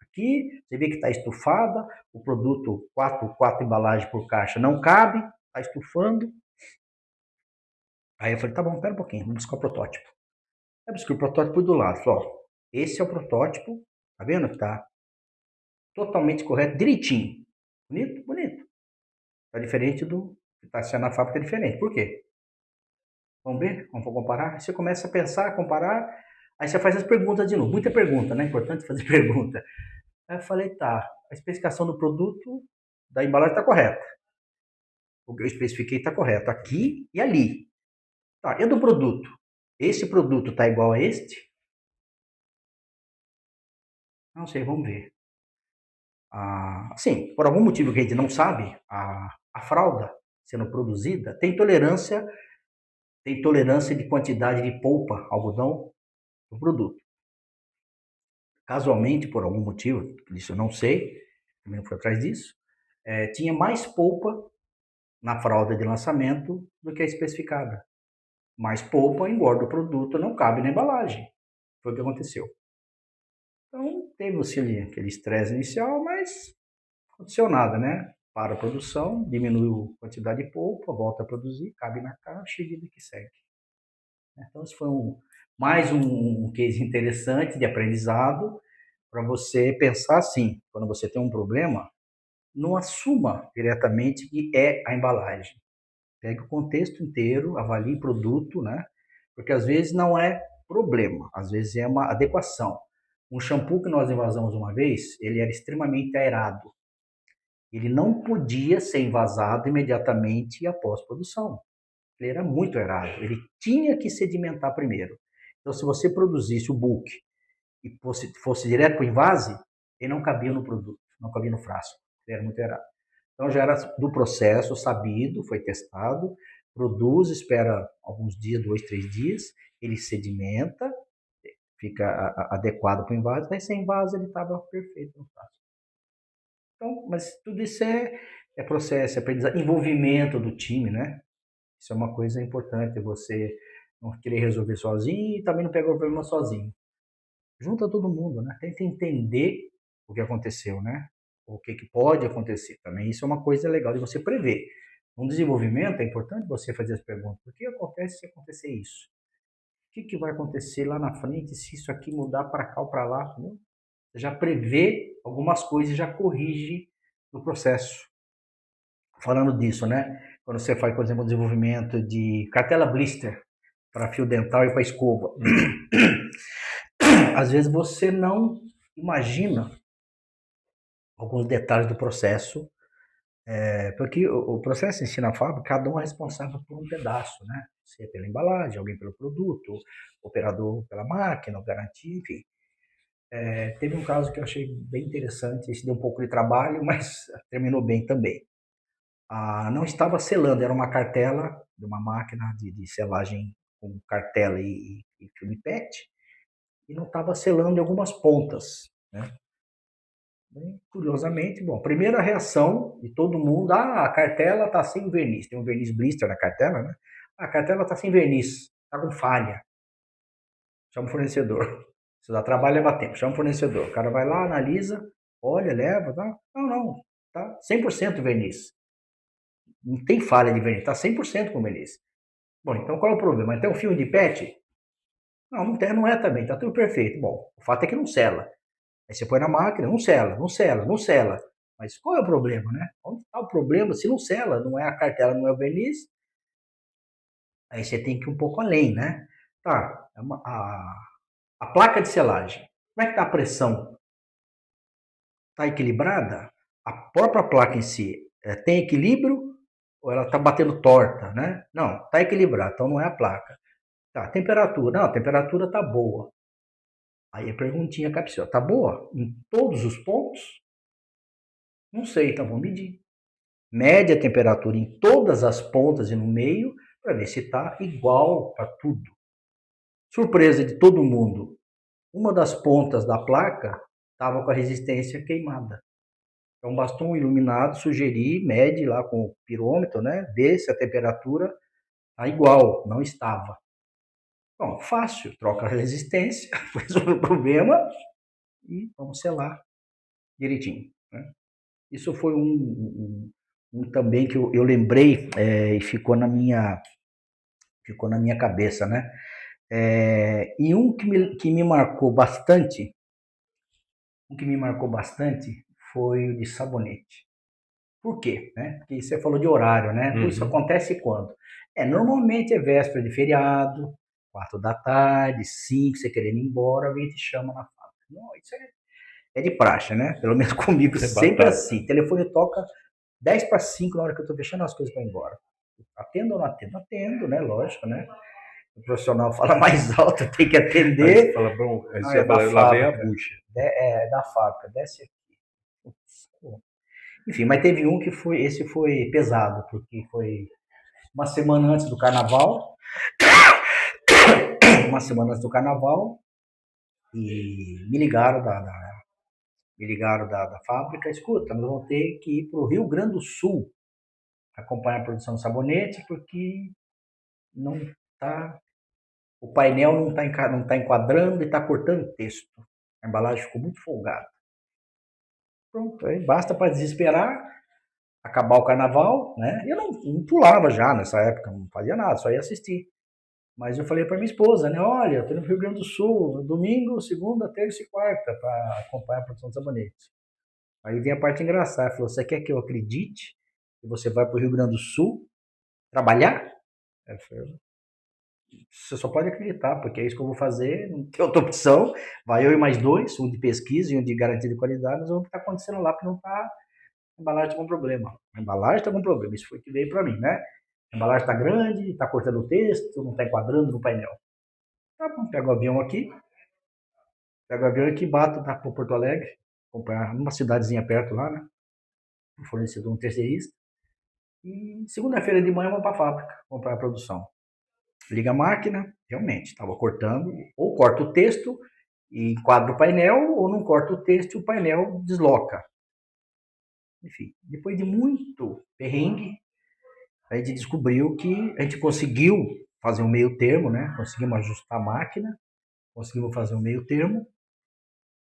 aqui, você vê que está estufada, o produto, quatro embalagens por caixa não cabe, está estufando. Aí eu falei, tá bom, pera um pouquinho, vamos buscar o protótipo. Aí busquei o protótipo do lado, falei, ó, esse é o protótipo, tá vendo que tá totalmente correto, direitinho, bonito, bonito. Tá diferente do que está sendo na fábrica, é diferente. Por quê? Vamos ver? Vamos comparar? Aí você começa a pensar, comparar, aí você faz as perguntas de novo. Muita pergunta, né? É importante fazer pergunta. Aí eu falei, tá, a especificação do produto da embalagem está correta. O que eu especifiquei está correto aqui e ali. Tá, e do produto? Esse produto está igual a este? Não sei, vamos ver. Sim, por algum motivo que a gente não sabe, a fralda sendo produzida tem tolerância de quantidade de polpa, algodão, do produto. Casualmente, por algum motivo, isso eu não sei, também não fui atrás disso, tinha mais polpa na fralda de lançamento do que a especificada. Mais polpa engorda o produto, não cabe na embalagem. Foi o que aconteceu. Então, teve aquele estresse inicial, mas não aconteceu nada, né? Para a produção, diminuiu a quantidade de polpa, volta a produzir, cabe na caixa e vida que segue. Então, esse foi mais um case interessante de aprendizado para você pensar assim, quando você tem um problema, não assuma diretamente que é a embalagem. Pegue o contexto inteiro, avalie o produto, né? Porque às vezes não é problema, às vezes é uma adequação. Um shampoo que nós envasamos uma vez, ele era extremamente aerado. Ele não podia ser envasado imediatamente após produção. Ele era muito aerado, ele tinha que sedimentar primeiro. Então, se você produzisse o bulk e fosse direto para o invase, ele não cabia no produto, não cabia no frasco, ele era muito aerado. Então, já era do processo sabido, foi testado, produz, espera alguns dias, 2, 3 dias, ele sedimenta, fica adequado para o invase, aí sem invase ele estava perfeito no frasco. Então, mas tudo isso é processo, é aprendizado, envolvimento do time, né? Isso é uma coisa importante, você não querer resolver sozinho e também não pegar o problema sozinho. Junta todo mundo, né? Tenta entender o que aconteceu, né? O que pode acontecer também. Isso é uma coisa legal de você prever. No desenvolvimento é importante você fazer as perguntas. O que acontece se acontecer isso? O que vai acontecer lá na frente se isso aqui mudar para cá ou para lá? Entendeu? Você já prevê algumas coisas e já corrige no processo. Falando disso, né? Quando você faz, por exemplo, o desenvolvimento de cartela blister para fio dental e para escova. às vezes você não imagina alguns detalhes do processo, porque o processo em si na fábrica, cada um é responsável por um pedaço, né? Você pela embalagem, alguém pelo produto, operador pela máquina, garantia, enfim. Teve um caso que eu achei bem interessante, esse deu um pouco de trabalho, mas terminou bem também. Não estava selando, era uma cartela de uma máquina de selagem com cartela e filme PET, e não estava selando em algumas pontas, né? Bem, curiosamente, bom, primeira reação de todo mundo, a cartela está sem verniz, tem um verniz blister na cartela, né? A cartela está sem verniz, está com falha. Chama o fornecedor. Se dá trabalho, leva tempo, chama o fornecedor. O cara vai lá, analisa, olha, leva, tá? Não, tá 100% verniz. Não tem falha de verniz, está 100% com verniz. Bom, então qual é o problema? Tem um fio de PET? Não tem, não é também, está tudo perfeito. Bom, o fato é que não sela. Aí você põe na máquina, não sela, não sela, não sela. Mas qual é o problema, né? Onde está o problema? Se não sela, não é a cartela, não é o verniz, aí você tem que ir um pouco além, né? Tá, a placa de selagem, como é que está a pressão? Está equilibrada? A própria placa em si tem equilíbrio ou ela está batendo torta, né? Não, está equilibrada, então não é a placa. Tá, temperatura, não, a temperatura está boa. Aí a perguntinha capciosa, tá boa? Em todos os pontos? Não sei, então vamos medir. Mede a temperatura em todas as pontas e no meio para ver se está igual para tudo. Surpresa de todo mundo, uma das pontas da placa estava com a resistência queimada. Então bastou um iluminado sugerir, mede lá com o pirômetro, né? Vê se a temperatura está igual, não estava. Bom, fácil, troca a resistência, resolve o problema e vamos selar direitinho, né? Isso foi um também que eu lembrei e ficou na minha cabeça, né? E que me marcou bastante, foi o de sabonete. Por quê? Né? Porque você falou de horário, né? Uhum. Isso acontece quando? Normalmente é véspera de feriado, 4 da tarde, 5, você querendo ir embora, alguém te chama na fábrica. Não, isso é de praxe, né? Pelo menos comigo, sempre assim. O telefone toca 10 para 5 na hora que eu estou fechando as coisas para ir embora. Atendo ou não atendo? Atendo, né? Lógico, né? O profissional fala mais alto, tem que atender. Aí você fala, bom, aí você fala, lá vem a bucha. Da fábrica, desce aqui. Enfim, mas teve um que esse foi pesado, porque foi uma semana antes do carnaval. E me ligaram da fábrica, escuta, nós vamos ter que ir para o Rio Grande do Sul acompanhar a produção de sabonete, porque não tá, o painel não está enquadrando e está cortando o texto. A embalagem ficou muito folgada. Pronto, aí basta para desesperar, acabar o carnaval, né? Eu não pulava já nessa época, não fazia nada, só ia assistir. Mas eu falei para minha esposa, né? Olha, eu estou no Rio Grande do Sul, domingo, segunda, terça e quarta, para acompanhar a produção de sabonete. Aí vem a parte engraçada, ela falou, você quer que eu acredite que você vai para o Rio Grande do Sul trabalhar? Eu falei, você só pode acreditar, porque é isso que eu vou fazer, não tem outra opção. Vai eu e mais 2, um de pesquisa e um de garantia de qualidade, nós vamos ver o que está acontecendo lá, porque não está, a embalagem está com problema. A embalagem está com problema, isso foi o que veio para mim, né? A embalagem está grande, está cortando o texto, não está enquadrando no painel. Tá bom, pego o avião aqui e bato para Porto Alegre, acompanhar numa cidadezinha perto lá, né? Um fornecedor, um terceirista. E segunda-feira de manhã eu vou para a fábrica, acompanhar a produção. Liga a máquina, realmente, estava cortando, ou corta o texto e enquadra o painel, ou não corta o texto e o painel desloca. Enfim, depois de muito perrengue, a gente descobriu que a gente conseguiu fazer um meio termo, né? Conseguimos ajustar a máquina, conseguimos fazer um meio termo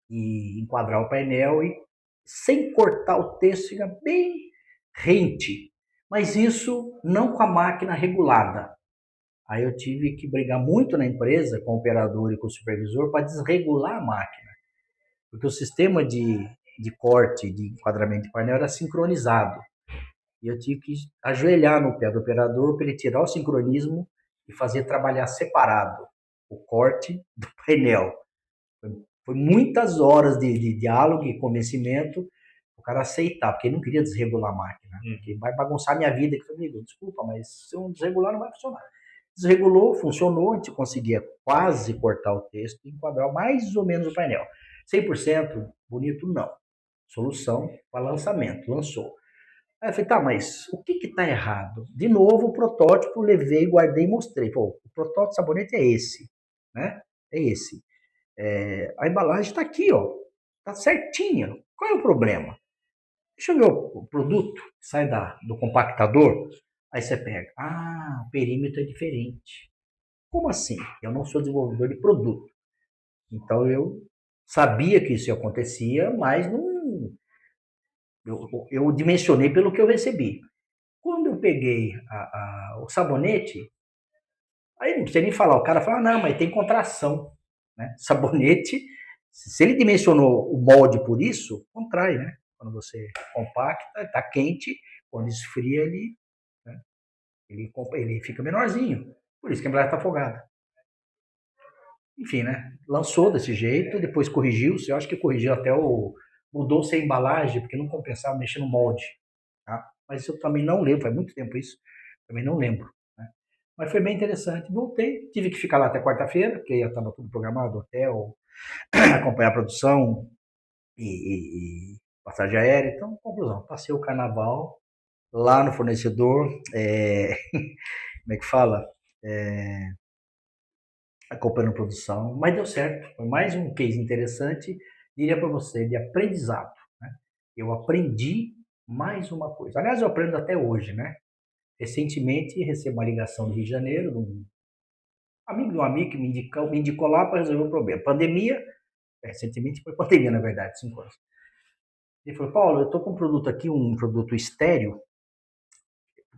e enquadrar o painel e sem cortar o texto, fica bem rente. Mas isso não com a máquina regulada. Aí eu tive que brigar muito na empresa, com o operador e com o supervisor, para desregular a máquina. Porque o sistema de corte, de enquadramento de painel era sincronizado. E eu tive que ajoelhar no pé do operador para ele tirar o sincronismo e fazer trabalhar separado o corte do painel. Foi muitas horas de diálogo e convencimento o cara aceitar, porque ele não queria desregular a máquina, porque vai bagunçar minha vida. Eu falei, amigo, desculpa, mas se eu desregular não vai funcionar. Desregulou, funcionou, a gente conseguia quase cortar o texto e enquadrar mais ou menos o painel. 100% bonito, não. Solução para lançamento, lançou. Aí eu falei, tá, mas o que está errado? De novo, o protótipo, levei, guardei e mostrei. Pô, o protótipo de sabonete é esse, né? É esse. A embalagem está aqui, ó. Tá certinha. Qual é o problema? Deixa eu ver o produto, sai do compactador, aí você pega. Ah, o perímetro é diferente. Como assim? Eu não sou desenvolvedor de produto. Então eu sabia que isso acontecia, mas não. Eu dimensionei pelo que eu recebi. Quando eu peguei o sabonete, aí não precisa nem falar. O cara fala, não, mas tem contração. Né? Sabonete, se ele dimensionou o molde por isso, contrai, né? Quando você compacta, está quente, quando esfria, né? ele fica menorzinho. Por isso que a embalagem está afogada. Enfim, né? Lançou desse jeito, depois corrigiu-se. Eu acho que corrigiu até mudou-se a embalagem, porque não compensava mexer no molde. Tá? Mas eu também não lembro, faz muito tempo isso. Também não lembro. Né? Mas foi bem interessante. Voltei, tive que ficar lá até quarta-feira, porque já estava tudo programado, hotel, acompanhar a produção e passagem aérea. Então, conclusão, passei o carnaval lá no fornecedor, como é que fala? Acompanhando a produção, mas deu certo. Foi mais um case interessante, diria para você, de aprendizado. Né? Eu aprendi mais uma coisa. Aliás, eu aprendo até hoje, né? Recentemente, recebi uma ligação do Rio de Janeiro, de um amigo que me indicou lá para resolver um problema. Pandemia, recentemente foi pandemia, na verdade, 5 anos. Ele falou, Paulo, eu estou com um produto aqui, um produto estéreo,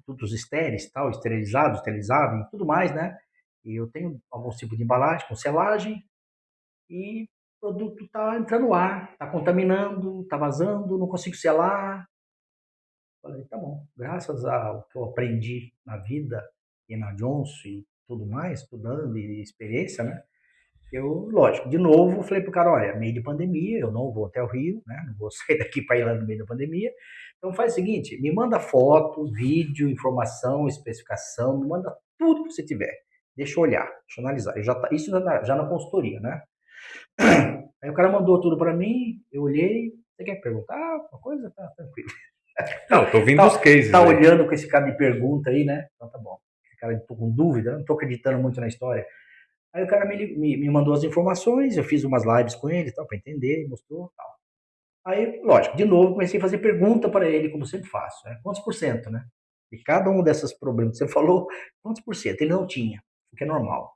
produtos estéreis, tal, esterilizados, esterilizáveis e tudo mais, né? E eu tenho alguns tipos de embalagem com selagem e o produto está entrando no ar, está contaminando, está vazando, não consigo selar. Falei, tá bom, graças ao que eu aprendi na vida e na Johnson e tudo mais, estudando e experiência, né? Eu, lógico, de novo, falei pro cara, olha, meio de pandemia, eu não vou até o Rio, né? Não vou sair daqui para ir lá no meio da pandemia. Então faz o seguinte, me manda foto, vídeo, informação, especificação, me manda tudo que você tiver. Deixa eu olhar, deixa eu analisar. Isso já na consultoria, né? Aí o cara mandou tudo para mim, eu olhei, você quer perguntar alguma coisa? Tá tranquilo. Não, tô ouvindo os cases. Tá olhando com esse cara de pergunta aí, né? Então tá bom. Esse cara, tô com dúvida, não tô acreditando muito na história. Aí o cara me mandou as informações, eu fiz umas lives com ele, tal, para entender, mostrou, tal. Aí, lógico, de novo, comecei a fazer pergunta para ele, como sempre faço, né? Quantos por cento, né? E cada um desses problemas que você falou, quantos por cento? Ele não tinha, o que é normal.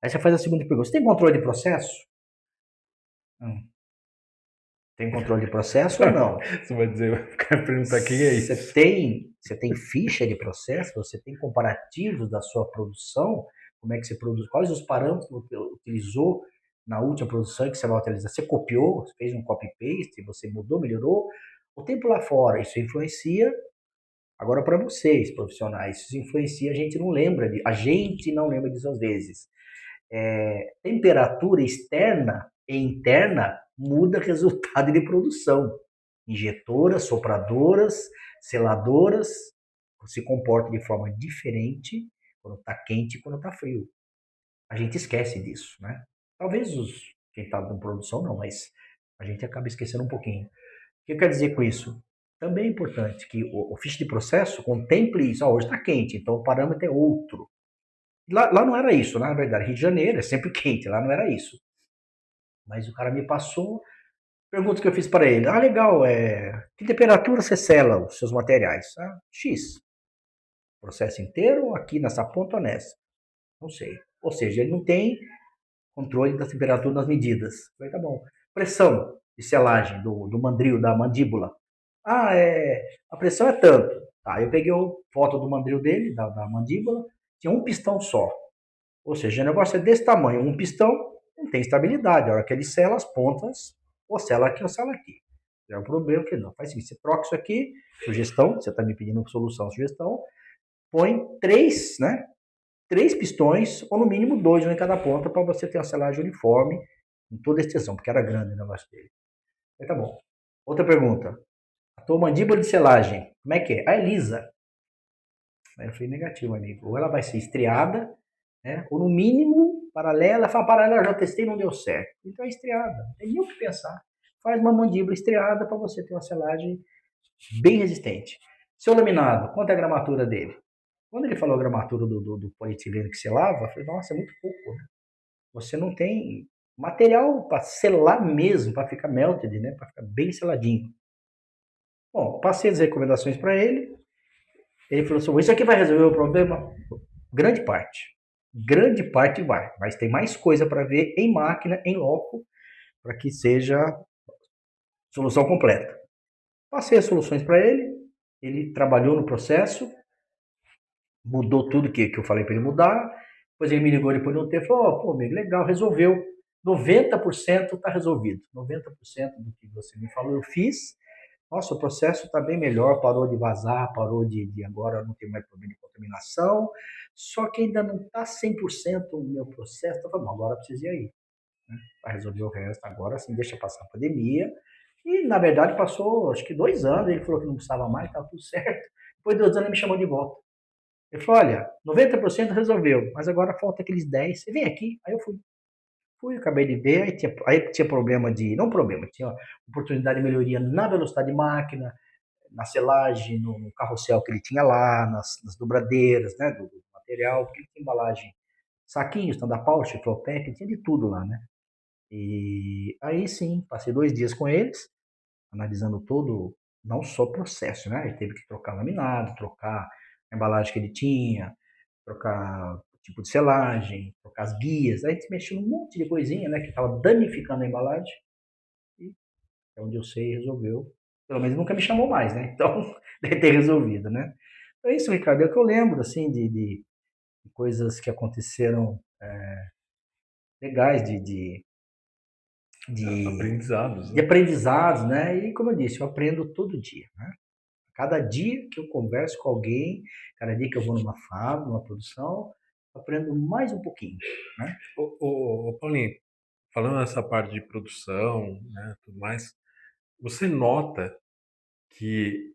Aí você faz a segunda pergunta, você tem controle de processo? Tem controle de processo ou não? Você vai dizer, o cara pergunta quem é isso? Você tem ficha de processo? Você tem comparativos da sua produção? Como é que você produz? Quais os parâmetros que você utilizou na última produção que você vai utilizar? Você copiou? Você fez um copy-paste? Você mudou, melhorou? O tempo lá fora, isso influencia. Agora, para vocês, profissionais, isso influencia, a gente não lembra disso às vezes. Temperatura externa e interna muda resultado de produção. Injetoras, sopradoras, seladoras se comportam de forma diferente quando está quente e quando está frio. A gente esquece disso, né? Talvez quem está com produção não, mas a gente acaba esquecendo um pouquinho. O que eu quero dizer com isso? Também é importante que o ficha de processo contemple isso. Hoje está quente, então o parâmetro é outro. Lá não era isso, na verdade. Rio de Janeiro é sempre quente, lá não era isso. Mas o cara me passou, pergunta que eu fiz para ele. Ah, legal, que temperatura você sela os seus materiais? Ah, X. Processo inteiro ou aqui nessa ponta ou nessa? Não sei. Ou seja, ele não tem controle da temperatura nas medidas. Falei, tá bom. Pressão de selagem do mandril, da mandíbula. Ah, a pressão é tanto. Tá, eu peguei a foto do mandril dele, da mandíbula, tinha um pistão só. Ou seja, o negócio é desse tamanho, um pistão, não tem estabilidade. A hora que ele sela as pontas, ou sela aqui ou sela aqui. É o problema, que não. Faz o seguinte, você troca isso aqui, sugestão, você está me pedindo solução, sugestão, põe 3 pistões, ou no mínimo 2 em cada ponta, para você ter uma selagem uniforme com toda a extensão, porque era grande o negócio dele. Aí tá bom. Outra pergunta. A tua mandíbula de selagem, como é que é? Ah, é lisa. Aí eu falei, negativo, amigo. Ou ela vai ser estriada, né? Ou no mínimo, paralela. Fala, paralela, já testei, não deu certo. Então é estriada, não tem nem o que pensar. Faz uma mandíbula estriada para você ter uma selagem bem resistente. Seu laminado, quanto é a gramatura dele? Quando ele falou a gramatura do polietileno que selava, eu falei, nossa, é muito pouco, né? Você não tem material para selar mesmo, para ficar melted, né? Para ficar bem seladinho. Bom, passei as recomendações para ele. Ele falou assim, isso aqui vai resolver o problema? Grande parte. Grande parte vai. Mas tem mais coisa para ver em máquina, em loco, para que seja solução completa. Passei as soluções para ele. Ele trabalhou no processo. Mudou tudo que eu falei para ele mudar. Depois ele me ligou depois de um tempo e falou, pô, amigo, legal, resolveu. 90% está resolvido. 90% do que você me falou eu fiz. Nossa, o processo está bem melhor, parou de vazar, parou de agora não tem mais problema de contaminação, só que ainda não está 100% o meu processo. Então, bom, agora preciso ir aí, né, para resolver o resto. Agora sim, deixa passar a pandemia. E, na verdade, passou, acho que 2 anos, ele falou que não precisava mais, estava tudo certo. Depois de 2 anos, ele me chamou de volta. Ele falou, olha, 90% resolveu, mas agora falta aqueles 10%. Você vem aqui? Aí eu fui, acabei de ver, aí tinha problema de, não problema, tinha oportunidade de melhoria na velocidade de máquina, na selagem, no carrossel que ele tinha lá, nas dobradeiras, né, do material, porque ele tinha embalagem, saquinhos, stand-up, Flowpack, tinha de tudo lá, né. E aí sim, passei 2 dias com eles, analisando todo, não só o processo, né, ele teve que trocar laminado, trocar a embalagem que ele tinha, trocar tipo de selagem, trocar as guias, aí a gente mexeu num monte de coisinha, né, que estava danificando a embalagem, e é onde eu sei resolveu. Pelo menos nunca me chamou mais, né? Então, deve ter resolvido, né? É isso, Ricardo, é o que eu lembro, assim, de coisas que aconteceram legais, Aprendizados, de né? aprendizados, né? E, como eu disse, eu aprendo todo dia, né? Cada dia que eu converso com alguém, cada dia que eu vou numa fábrica, numa produção, eu aprendo mais um pouquinho, né? Ô, Paulinho, falando nessa parte de produção, né, tudo mais, você nota que,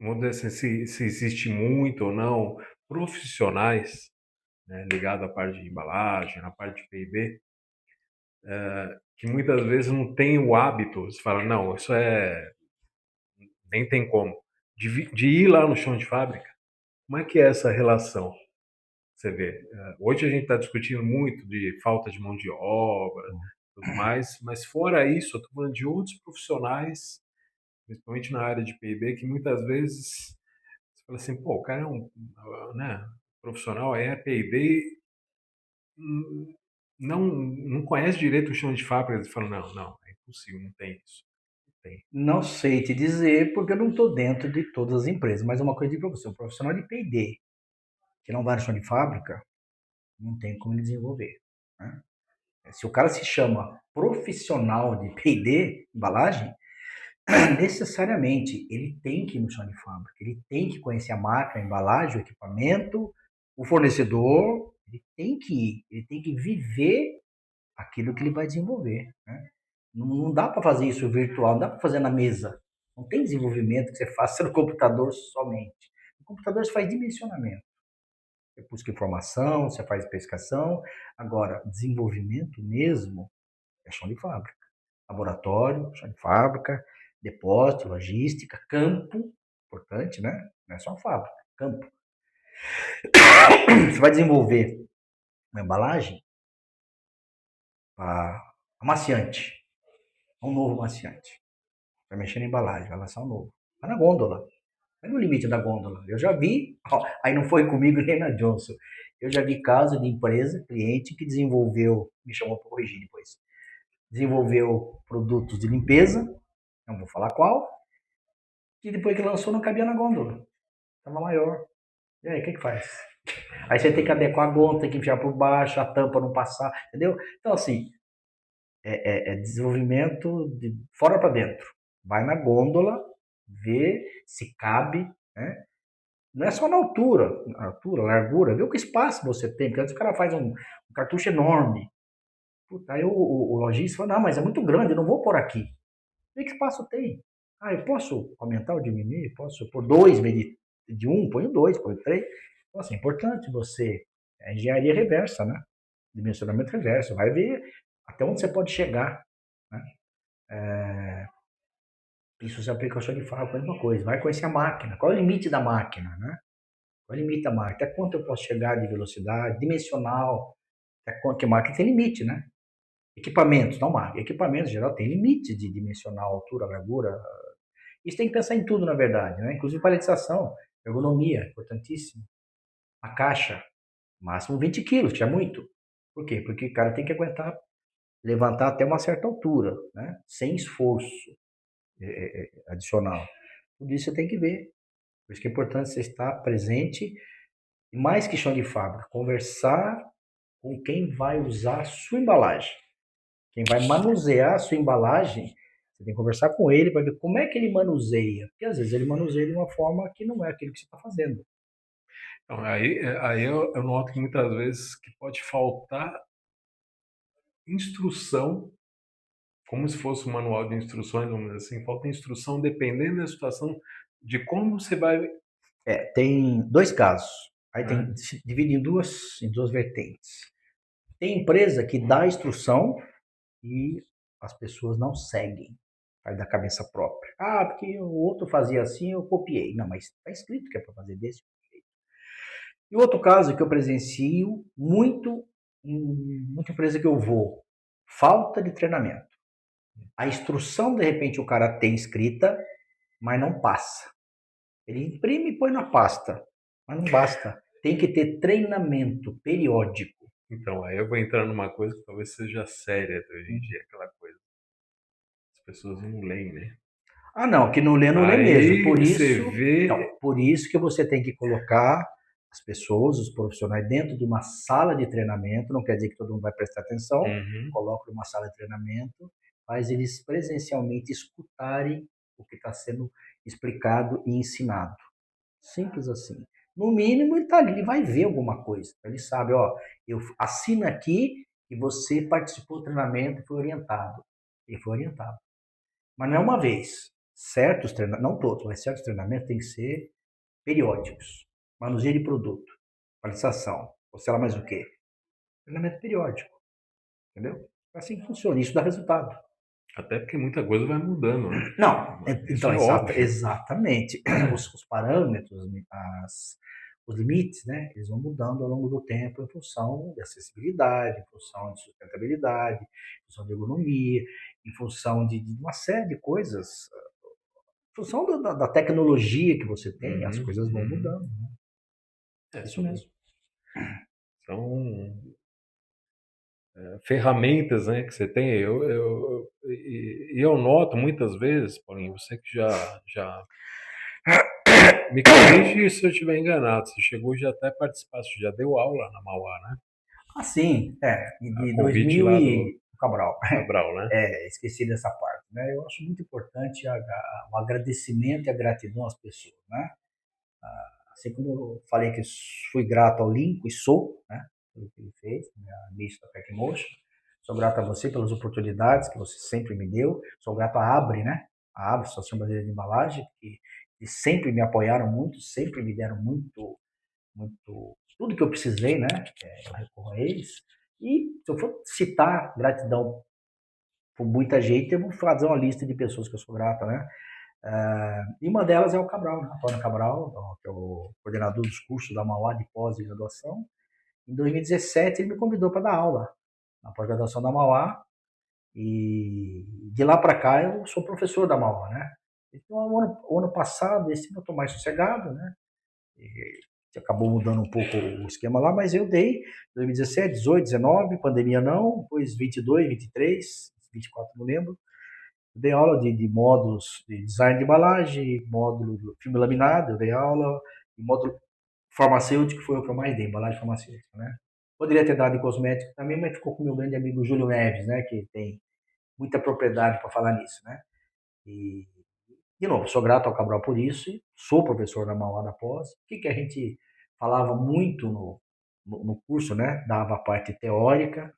vamos dizer assim, se existe muito ou não profissionais, né, ligados à parte de embalagem, à parte de P&B, que muitas vezes não tem o hábito, você fala, não, isso nem tem como, de ir lá no chão de fábrica. Como é que é essa relação? Você vê, hoje a gente está discutindo muito de falta de mão de obra, tudo mais, mas fora isso, eu estou falando de outros profissionais, principalmente na área de P&B, que muitas vezes você fala assim, pô, o cara é né, profissional, é P&B, não conhece direito o chão de fábrica, você fala, não, é impossível, não tem isso. Não tem. Não sei te dizer, porque eu não estou dentro de todas as empresas, mas uma coisa de para você, um profissional de P&D que não vai no chão de fábrica, não tem como ele desenvolver, né? Se o cara se chama profissional de P&D, embalagem, necessariamente ele tem que ir no chão de fábrica, ele tem que conhecer a máquina, a embalagem, o equipamento, o fornecedor, ele tem que ir, ele tem que viver aquilo que ele vai desenvolver, né? Não dá para fazer isso virtual, não dá para fazer na mesa. Não tem desenvolvimento que você faça no computador somente. No computador você faz dimensionamento. Você busca informação, você faz pescação. Agora, desenvolvimento mesmo é chão de fábrica. Laboratório, chão de fábrica, depósito, logística, campo, importante, né? Não é só fábrica, campo. Você vai desenvolver uma embalagem para amaciante, um novo amaciante. Vai mexer na embalagem, vai lançar um novo. Vai na gôndola. Vai no limite da gôndola. Eu já vi, aí não foi comigo nem na Johnson. Eu já vi caso de empresa, cliente, que desenvolveu, me chamou para corrigir depois, desenvolveu produtos de limpeza, não vou falar qual, e depois que lançou não cabia na gôndola. Estava maior. E aí, o que faz? Aí você tem que adequar a gôndola, tem que enfiar por baixo, a tampa não passar, entendeu? Então, assim, é desenvolvimento de fora para dentro. Vai na gôndola, vê se cabe, né? Não é só na altura, largura, vê o que espaço você tem, porque antes o cara faz um cartucho enorme. Puta, aí o lojista fala, não, mas é muito grande, eu não vou por aqui. Vê que espaço tem. Ah, eu posso aumentar ou diminuir? Posso pôr dois, em vez de um, ponho dois, ponho três. Então, assim, é importante você, é engenharia reversa, né? Dimensionamento reverso, vai ver até onde você pode chegar, né? Isso se aplica ao chão de fábrica, a mesma coisa. Vai conhecer a máquina. Qual é o limite da máquina, né? Qual é o limite da máquina? Até quanto eu posso chegar de velocidade, dimensional, até quanto que a máquina tem limite, né? Equipamentos, não máquina. Equipamentos, em geral, tem limite de dimensional, altura, largura. Isso tem que pensar em tudo, na verdade, né? Inclusive paletização, ergonomia, importantíssimo. A caixa, máximo 20 quilos, que é muito. Por quê? Porque o cara tem que aguentar levantar até uma certa altura, né? Sem esforço adicional. Tudo isso você tem que ver. Por isso que é importante você estar presente e mais que chão de fábrica, conversar com quem vai usar a sua embalagem. Quem vai manusear a sua embalagem, você tem que conversar com ele para ver como é que ele manuseia. Porque às vezes ele manuseia de uma forma que não é aquilo que você está fazendo. Então, aí eu noto que muitas vezes que pode faltar instrução, como se fosse um manual de instruções, vamos dizer assim, falta instrução dependendo da situação de como você vai. Tem dois casos. Aí tem divide em duas vertentes. Tem empresa que dá a instrução e as pessoas não seguem. Faz da cabeça própria. Ah, porque o outro fazia assim, eu copiei. Não, mas está escrito que é para fazer desse jeito. E outro caso que eu presencio muito em muita empresa que eu vou, falta de treinamento. A instrução, de repente, o cara tem escrita, mas não passa. Ele imprime e põe na pasta, mas não basta. Tem que ter treinamento periódico. Então, aí eu vou entrar numa coisa que talvez seja séria hoje em dia, aquela coisa. As pessoas não leem, né? Ah, não, que não lê Aí mesmo. você vê. Por isso que você tem que colocar as pessoas, os profissionais, dentro de uma sala de treinamento. Não quer dizer que todo mundo vai prestar atenção. Coloca uma sala de treinamento, faz eles presencialmente escutarem o que está sendo explicado e ensinado. Simples assim. No mínimo, ele está ali, ele vai ver alguma coisa. Ele sabe, ó, eu assino aqui e você participou do treinamento e foi orientado. Ele foi orientado. Mas não é uma vez. Certos treinamentos, não todos, mas certos treinamentos têm que ser periódicos. Manuseio de produto, qualificação, ou sei lá mais o quê. Treinamento periódico. Entendeu? Assim que funciona. Isso dá resultado. Até porque muita coisa vai mudando, né? Não, Isso então, é óbvio. exatamente. Os parâmetros, os limites, né, eles vão mudando ao longo do tempo em função de acessibilidade, em função de sustentabilidade, em função de ergonomia, em função de uma série de coisas. Em função da tecnologia que você tem, as coisas vão mudando. Né? Isso mesmo. São ferramentas, né, que você tem. Eu noto muitas vezes, Paulinho, você que já me corrige se eu estiver enganado. Você chegou já até participar, você já deu aula na Mauá, né? Ah, sim, de Convite 2000 lá e do Cabral. Cabral, né? Esqueci dessa parte. Né? Eu acho muito importante o agradecimento e a gratidão às pessoas. Né? Assim como eu falei que fui grato ao Lincoln e sou, né, pelo que ele fez, a nicho da Tecmotion. Sou grato a você pelas oportunidades que você sempre me deu. Sou grato à Abre, né? A Abre, Associação Brasileira de Embalagem, que sempre me apoiaram muito, sempre me deram muito, tudo que eu precisei, né? Eu recorro a eles. E se eu for citar gratidão por muita gente, eu vou fazer uma lista de pessoas que eu sou grato, né? E uma delas é o Cabral, né? Antônio Cabral, que é o coordenador dos cursos da Mauá de pós-graduação. Em 2017, ele me convidou para dar aula na pós-graduação da Mauá. E de lá para cá, eu sou professor da Mauá, né? Então, o ano passado, esse ano eu estou mais sossegado, né? E acabou mudando um pouco o esquema lá, mas eu dei 2017, 18, 19, pandemia não, depois 22, 23, 24, não lembro. Dei aula de módulos de design de embalagem, módulo de filme laminado, eu dei aula, e módulo farmacêutico foi o que eu mais dei, embalagem farmacêutica, né? Poderia ter dado em cosmético também, mas ficou com o meu grande amigo Júlio Neves, né? Que tem muita propriedade para falar nisso, né? E De novo, sou grato ao Cabral por isso, e sou professor da Mauá da pós. O que a gente falava muito no curso, né? Dava a parte teórica,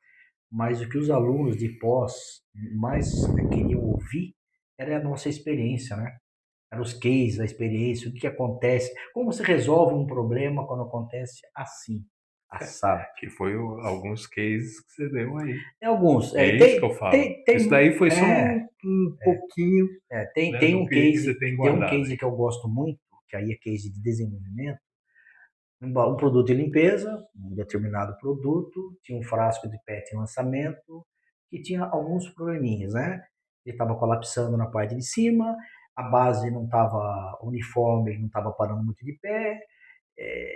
mas o que os alunos de pós mais queriam ouvir era a nossa experiência, né? Eram os cases, a experiência, o que acontece, como se resolve um problema quando acontece assim, assado. Que foi alguns cases que você deu aí. Alguns. É isso que eu falo. Isso daí foi só um pouquinho, tem né, do um que case, você tem tem um guardado. case que eu gosto muito, que aí é case de desenvolvimento. Um produto de limpeza, um determinado produto, tinha um frasco de PET em lançamento, que tinha alguns probleminhas, né? Ele estava colapsando na parte de cima, a base não estava uniforme, não estava parando muito de pé,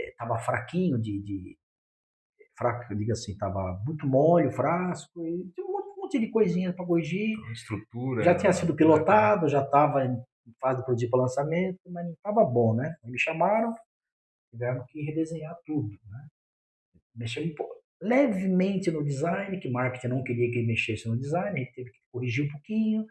estava fraquinho fraco, diga assim, estava muito mole o frasco, e tinha um monte de coisinhas para corrigir. A estrutura. Já tinha sido pilotado, já estava em fase de produzir para lançamento, mas não estava bom, né? Aí me chamaram, tiveram que redesenhar tudo, né? Mexemos levemente no design, que o marketing não queria que ele mexesse no design, ele teve que corrigir um pouquinho,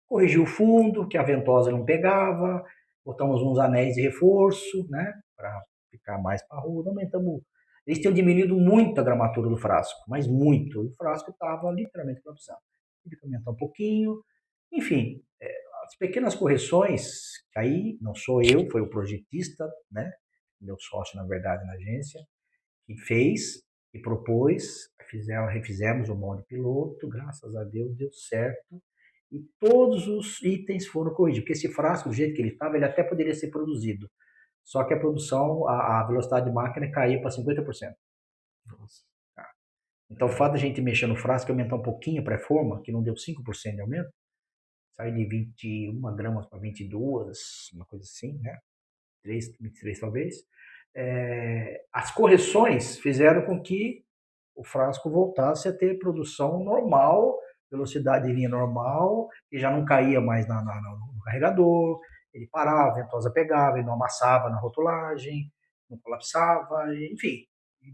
corrigiu o fundo, que a ventosa não pegava, botamos uns anéis de reforço, né, para ficar mais parrudo, aumentamos. Eles tinham diminuído muito a gramatura do frasco, mas muito. O frasco estava literalmente colapsando. Tive que aumentar um pouquinho. Enfim, as pequenas correções, que aí não sou eu, foi o projetista, né, meu sócio, na verdade, na agência, que fez e propôs, refizemos o molde piloto, graças a Deus deu certo, e todos os itens foram corrigidos, porque esse frasco, do jeito que ele estava, ele até poderia ser produzido, só que a produção, a velocidade de máquina caiu para 50%. Nossa. Então, o fato de a gente mexer no frasco e aumentar um pouquinho a pré-forma, que não deu 5% de aumento, saiu de 21 gramas para 22, uma coisa assim, né? 23 talvez. As correções fizeram com que o frasco voltasse a ter produção normal, velocidade de linha normal, e já não caía mais no carregador, ele parava, a ventosa pegava, ele não amassava na rotulagem, não colapsava, enfim,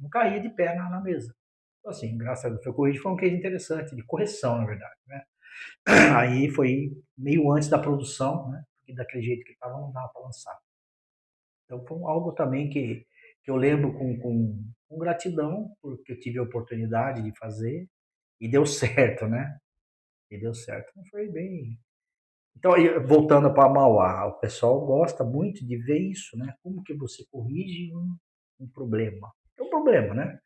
não caía de pé na mesa. Então, assim, graças a Deus foi corrigido, foi um case interessante, de correção, na verdade, né? Aí foi meio antes da produção, né? Porque daquele jeito que estava não dava para lançar. Então foi algo também que eu lembro com gratidão, porque eu tive a oportunidade de fazer e deu certo, né? E deu certo. Então foi bem. Então, voltando para Mauá, o pessoal gosta muito de ver isso, né? Como que você corrige um problema. É um problema, né?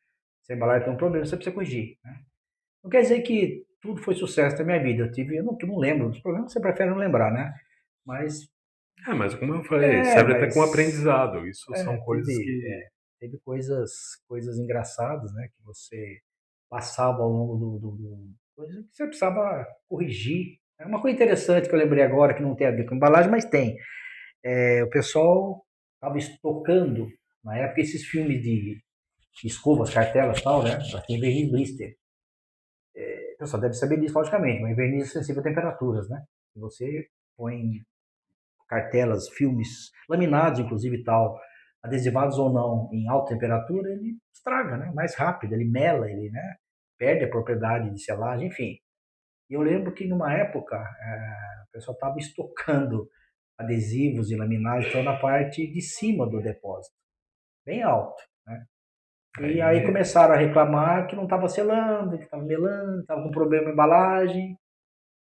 Se a embalagem tem um problema, você precisa corrigir, né? Não quer dizer que tudo foi sucesso na minha vida. Eu não lembro dos problemas, você prefere não lembrar, né? Mas Mas como eu falei, serve até como mas aprendizado. Isso são coisas teve, que. teve coisas engraçadas, né? Que você passava ao longo coisas que você precisava corrigir. É uma coisa interessante que eu lembrei agora, que não tem a ver com embalagem, mas tem. O pessoal estava estocando, na época, esses filmes de escovas, cartelas e tal, né? Elas têm verniz blister. O pessoal deve saber disso, logicamente, mas verniz é sensível a temperaturas, né? Se você põe cartelas, filmes, laminados inclusive e tal, adesivados ou não em alta temperatura, ele estraga, né? Mais rápido, ele mela, ele, né? Perde a propriedade de selagem, enfim. E eu lembro que numa época o pessoal estava estocando adesivos e laminados então, na parte de cima do depósito, bem alto, né? E aí começaram a reclamar que não estava selando, que estava melando, estava com problema na embalagem.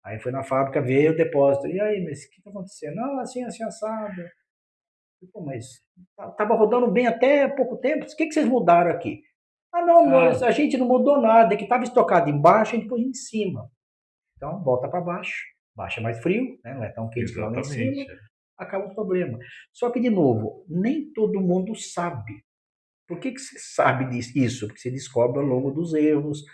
Aí foi na fábrica ver o depósito. E aí, mas o que está acontecendo? Não, assim, assim, assado. Pô, mas estava rodando bem até pouco tempo. O que vocês mudaram aqui? Ah, não, a gente não mudou nada. É que estava estocado embaixo, a gente pôs em cima. Então, volta para baixo. Baixo é mais frio, né? Não é tão quente como lá em cima. Acaba o problema. Só que, de novo, nem todo mundo sabe. Por que você sabe disso? Porque você descobre ao longo dos erros,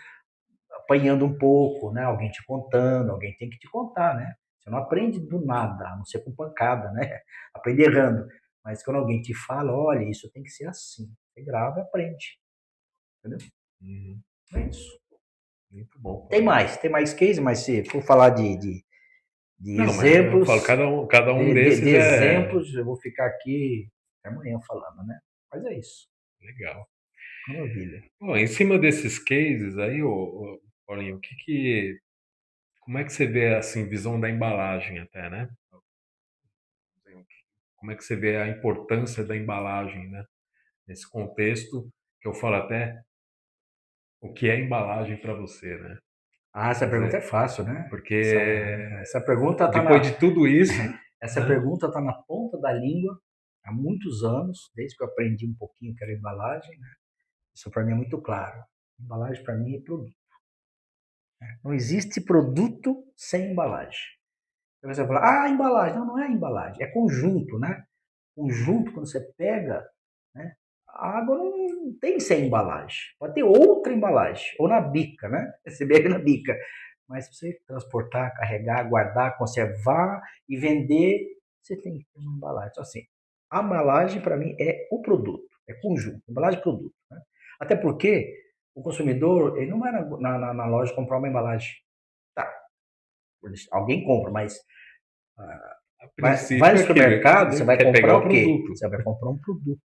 apanhando um pouco, né? Alguém te contando, alguém tem que te contar, né? Você não aprende do nada, a não ser com pancada, né? Aprende errando. Mas quando alguém te fala, olha, isso tem que ser assim. Você grava e aprende. Entendeu? É isso. Muito bom. Tem mais case, mas se for falar de não, exemplos. Eu falo, cada um desses de exemplos, eu vou ficar aqui amanhã falando, né? Mas é isso. Legal. Maravilha. Bom, em cima desses cases aí, Paulinho, como é que você vê assim, visão da embalagem até, né? como é que você vê a importância da embalagem, né? Nesse contexto, que eu falo até o que é embalagem para você, né? Essa Quer pergunta é dizer, fácil, né? porque Essa pergunta está depois de tudo isso, essa né? pergunta tá na ponta da língua há muitos anos, desde que eu aprendi um pouquinho que era embalagem, né? Isso para mim é muito claro. Embalagem para mim é produto. Não existe produto sem embalagem. Aí você vai falar, embalagem. Não, não é embalagem, é conjunto, né? Conjunto, quando você pega, né? A água não tem sem embalagem. Pode ter outra embalagem, ou na bica, né? Você bebe na bica. Mas para você transportar, carregar, guardar, conservar e vender, você tem que ter uma embalagem. Então, assim, a embalagem, para mim, é o produto, é conjunto, embalagem e produto. Né? Até porque o consumidor, ele não vai na loja comprar uma embalagem. Tá, alguém compra, mas A vai no princípio, é que supermercado, você ele vai quer comprar pegar o o quê? produto. Você vai comprar um produto.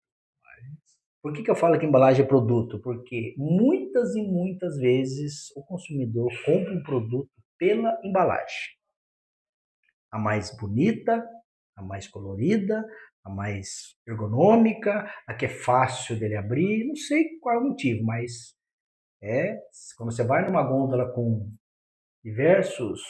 Por que eu falo que embalagem é produto? Porque muitas e muitas vezes o consumidor compra um produto pela embalagem. A mais bonita, a mais colorida, a mais ergonômica, a que é fácil dele abrir, não sei qual é o motivo, mas quando você vai numa gôndola com diversos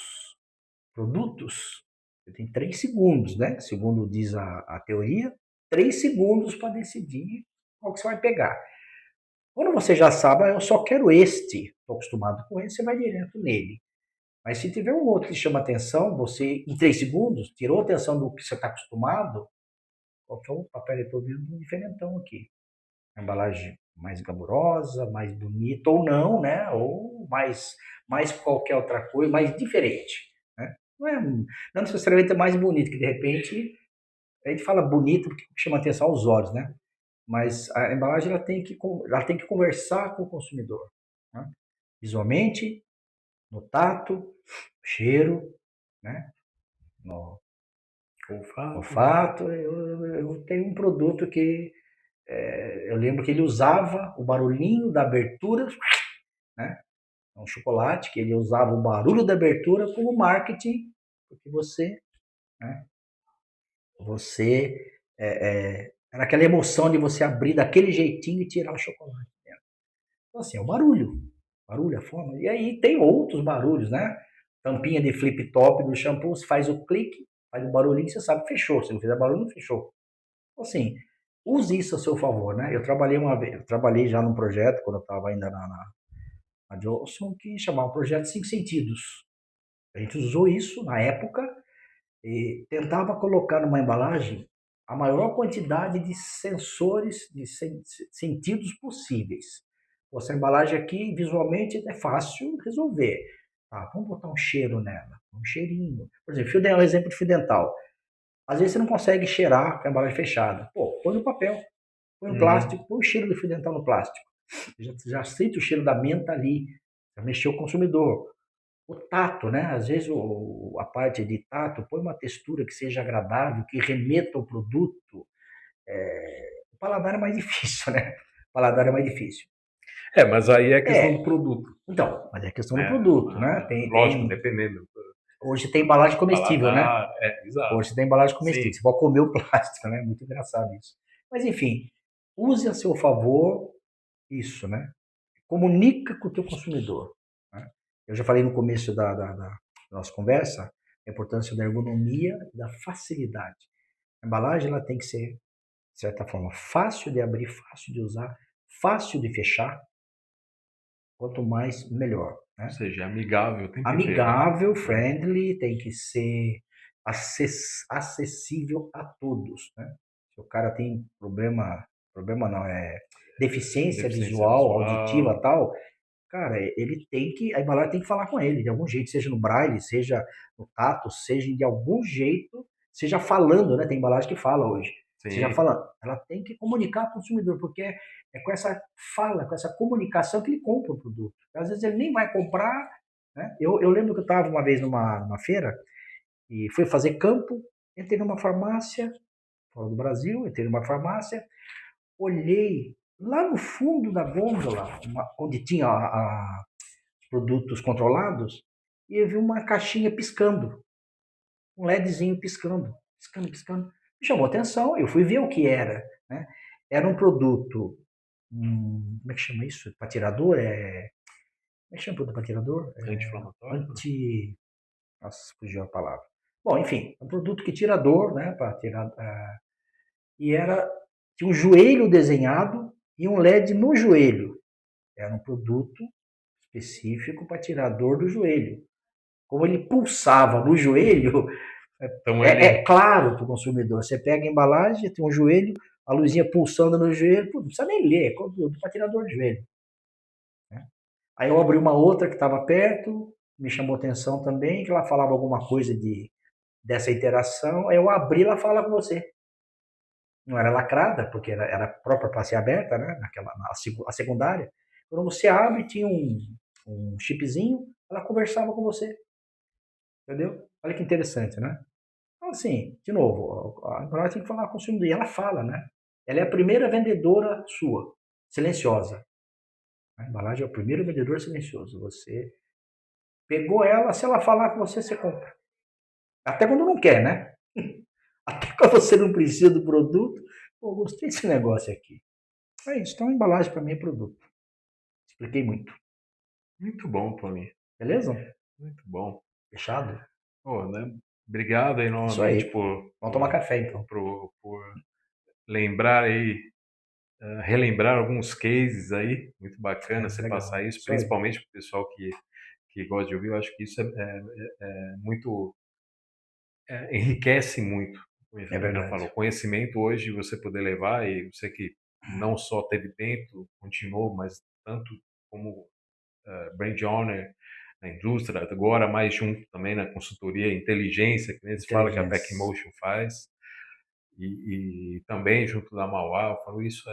produtos, você tem 3 segundos, né? Segundo diz a teoria, 3 segundos para decidir qual que você vai pegar. Quando você já sabe, eu só quero este, estou acostumado com esse, você vai direto nele. Mas se tiver um outro que chama atenção, você, em 3 segundos, tirou a atenção do que você está acostumado, opa, peraí, estou vendo um diferentão aqui. A embalagem mais glamurosa, mais bonita, ou não, né? Ou mais qualquer outra coisa, mais diferente. Né? Não necessariamente é mais bonito, que de repente a gente fala bonito porque chama atenção aos olhos, né? Mas a embalagem ela tem que conversar com o consumidor. Né? Visualmente, no tato, cheiro, né? No olfato. Eu tenho um produto que eu lembro que ele usava o barulhinho da abertura, né? Um chocolate que ele usava o barulho da abertura como marketing, porque né? Você era aquela emoção de você abrir daquele jeitinho e tirar o chocolate. Então, assim, é o barulho, a forma. E aí tem outros barulhos, né? Tampinha de flip top do shampoo, você faz o clique, faz o barulhinho, você sabe que fechou. Se não fizer barulho, não fechou. Então, assim, use isso a seu favor, né? Eu trabalhei já num projeto, quando eu estava ainda na Johnson, que chamava Projeto 5 Sentidos. A gente usou isso na época e tentava colocar numa embalagem a maior quantidade de sensores, de sentidos possíveis. Essa embalagem aqui, visualmente, é fácil resolver. Vamos botar um cheiro nela, um cheirinho. Por exemplo, o exemplo de fio dental. Às vezes você não consegue cheirar com a embalagem fechada. Pô, põe no papel, põe no plástico, põe o cheiro do fio dental no plástico. Já sente o cheiro da menta ali, já mexeu o consumidor. O tato, né? Às vezes a parte de tato põe uma textura que seja agradável, que remeta ao produto. O paladar é mais difícil, né? O paladar é mais difícil. Mas aí é questão do produto. Então, mas é questão do produto, né? Lógico, dependendo. Hoje tem embalagem comestível, Paladar, né? exato. Hoje tem embalagem comestível. Sim. Você pode comer o plástico, né? Muito engraçado isso. Mas, enfim, use a seu favor isso, né? Comunica com o teu consumidor. Né? Eu já falei no começo da nossa conversa a importância da ergonomia e da facilidade. A embalagem ela tem que ser, de certa forma, fácil de abrir, fácil de usar, fácil de fechar. Quanto mais, melhor. Né? Ou seja, amigável. Tem que amigável, ter, né? Friendly, tem que ser acessível a todos. Né? Se o cara tem problema não, deficiência visual, auditiva e tal, cara, a embalagem tem que falar com ele de algum jeito, seja no braille, seja no tato, seja de algum jeito, seja falando, né? Tem embalagem que fala hoje. Sim. Seja falando, ela tem que comunicar com o consumidor, porque é com essa fala, com essa comunicação que ele compra o produto. Às vezes ele nem vai comprar, né? Eu lembro que eu estava uma vez numa feira e fui fazer campo, entrei numa farmácia, fora do Brasil, entrei numa farmácia, olhei lá no fundo da gôndola, onde tinha produtos controlados, e eu vi uma caixinha piscando, um LEDzinho piscando. Me chamou atenção, eu fui ver o que era, né? Era um produto, como é que chama isso? Para tirador? Como é que chama o produto para tirador? Anti-inflamatório? Nossa, fugiu a palavra. Bom, enfim, um produto que tira dor, né? Para tirar. E tinha um joelho desenhado e um LED no joelho. Era um produto específico para tirar a dor do joelho. Como ele pulsava no joelho, Então é claro para o consumidor. Você pega a embalagem, tem um joelho, a luzinha pulsando no joelho, não precisa nem ler, é produto para tirar dor do joelho. Né? Aí eu abri uma outra que estava perto, me chamou atenção também, que ela falava alguma coisa dessa interação. Aí eu abri, ela fala com você. Não era lacrada, porque era própria para ser aberta, né? A secundária. Quando você abre, tinha um chipzinho, ela conversava com você. Entendeu? Olha que interessante, né? Então, assim, de novo, a embalagem tem que falar com o consumidor. E ela fala, né? Ela é a primeira vendedora sua, silenciosa. A embalagem é o primeiro vendedor silencioso. Você pegou ela, se ela falar com você, você compra. Até quando não quer, né? Até quando você não precisa do produto. Pô, gostei desse negócio aqui. É isso. Então, a embalagem para mim é produto. Expliquei muito. muito bom, Paulinho. Beleza? Muito bom. Fechado? Pô, né? Obrigado aí Isso aí. novamente Vamos tomar café, então. por lembrar aí, relembrar alguns cases aí. Muito bacana você legal. passar isso, Isso aí. principalmente para o pessoal que gosta de ouvir. Eu acho que isso é muito, enriquece muito. Como É verdade. falou, conhecimento hoje você poder levar, e você que não só teve dentro, continuou, mas tanto como brand owner na indústria, agora mais junto também na consultoria, inteligência, que nem se fala que a Tecmotion faz, e também junto da Mauá. Eu falo, isso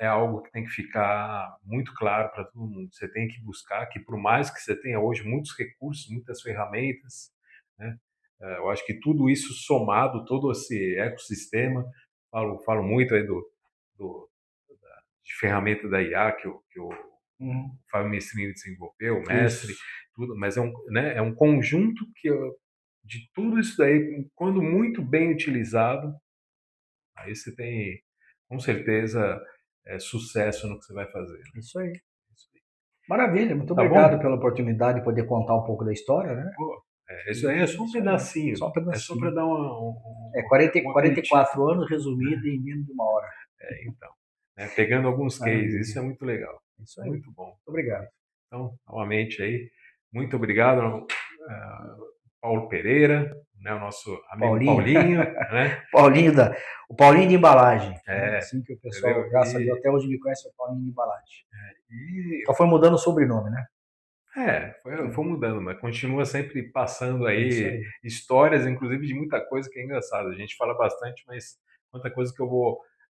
é algo que tem que ficar muito claro para todo mundo. Você tem que buscar que, por mais que você tenha hoje muitos recursos, muitas ferramentas, né? Eu acho que tudo isso somado, todo esse ecossistema, falo muito aí de ferramenta da IA que o Fábio Mestrini desenvolveu, o mestre, tudo, mas é um conjunto de tudo isso daí, quando muito bem utilizado, aí você tem, com certeza, sucesso no que você vai fazer. Isso aí. Maravilha, muito Tá obrigado bom? pela oportunidade de poder contar um pouco da história, né? Pô, isso aí é só um pedacinho. Só um pedacinho. É só para dar É 44 anos resumido em menos de 1 hora. Então, pegando alguns cases, isso é muito legal. Isso aí. Muito bom. Muito obrigado. Então, novamente aí, muito obrigado, Paulo Pereira, né, o nosso amigo Paulinho, né? O Paulinho de embalagem. É, assim que o pessoal, entendeu? graças a Deus, até hoje me conhece, é o Paulinho de embalagem. E Só foi mudando o sobrenome, né? foi mudando, mas continua sempre passando Isso aí aí. histórias, inclusive de muita coisa que é engraçada. A gente fala bastante, mas quanta coisa que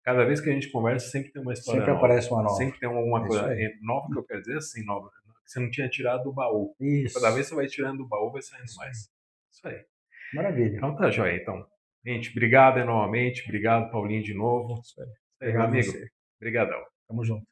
cada vez que a gente conversa, sempre tem uma história Sempre nova. aparece uma nova. Sempre tem alguma Isso coisa aí. nova, que eu quero dizer assim, nova, que você não tinha tirado do baú. Isso. Cada vez que você vai tirando do baú, vai saindo mais. Isso aí. Maravilha. Então tá joia. Então, gente, obrigado novamente. Obrigado, Paulinho, de novo. Isso aí, Obrigado meu amigo. você. Obrigadão. Tamo junto.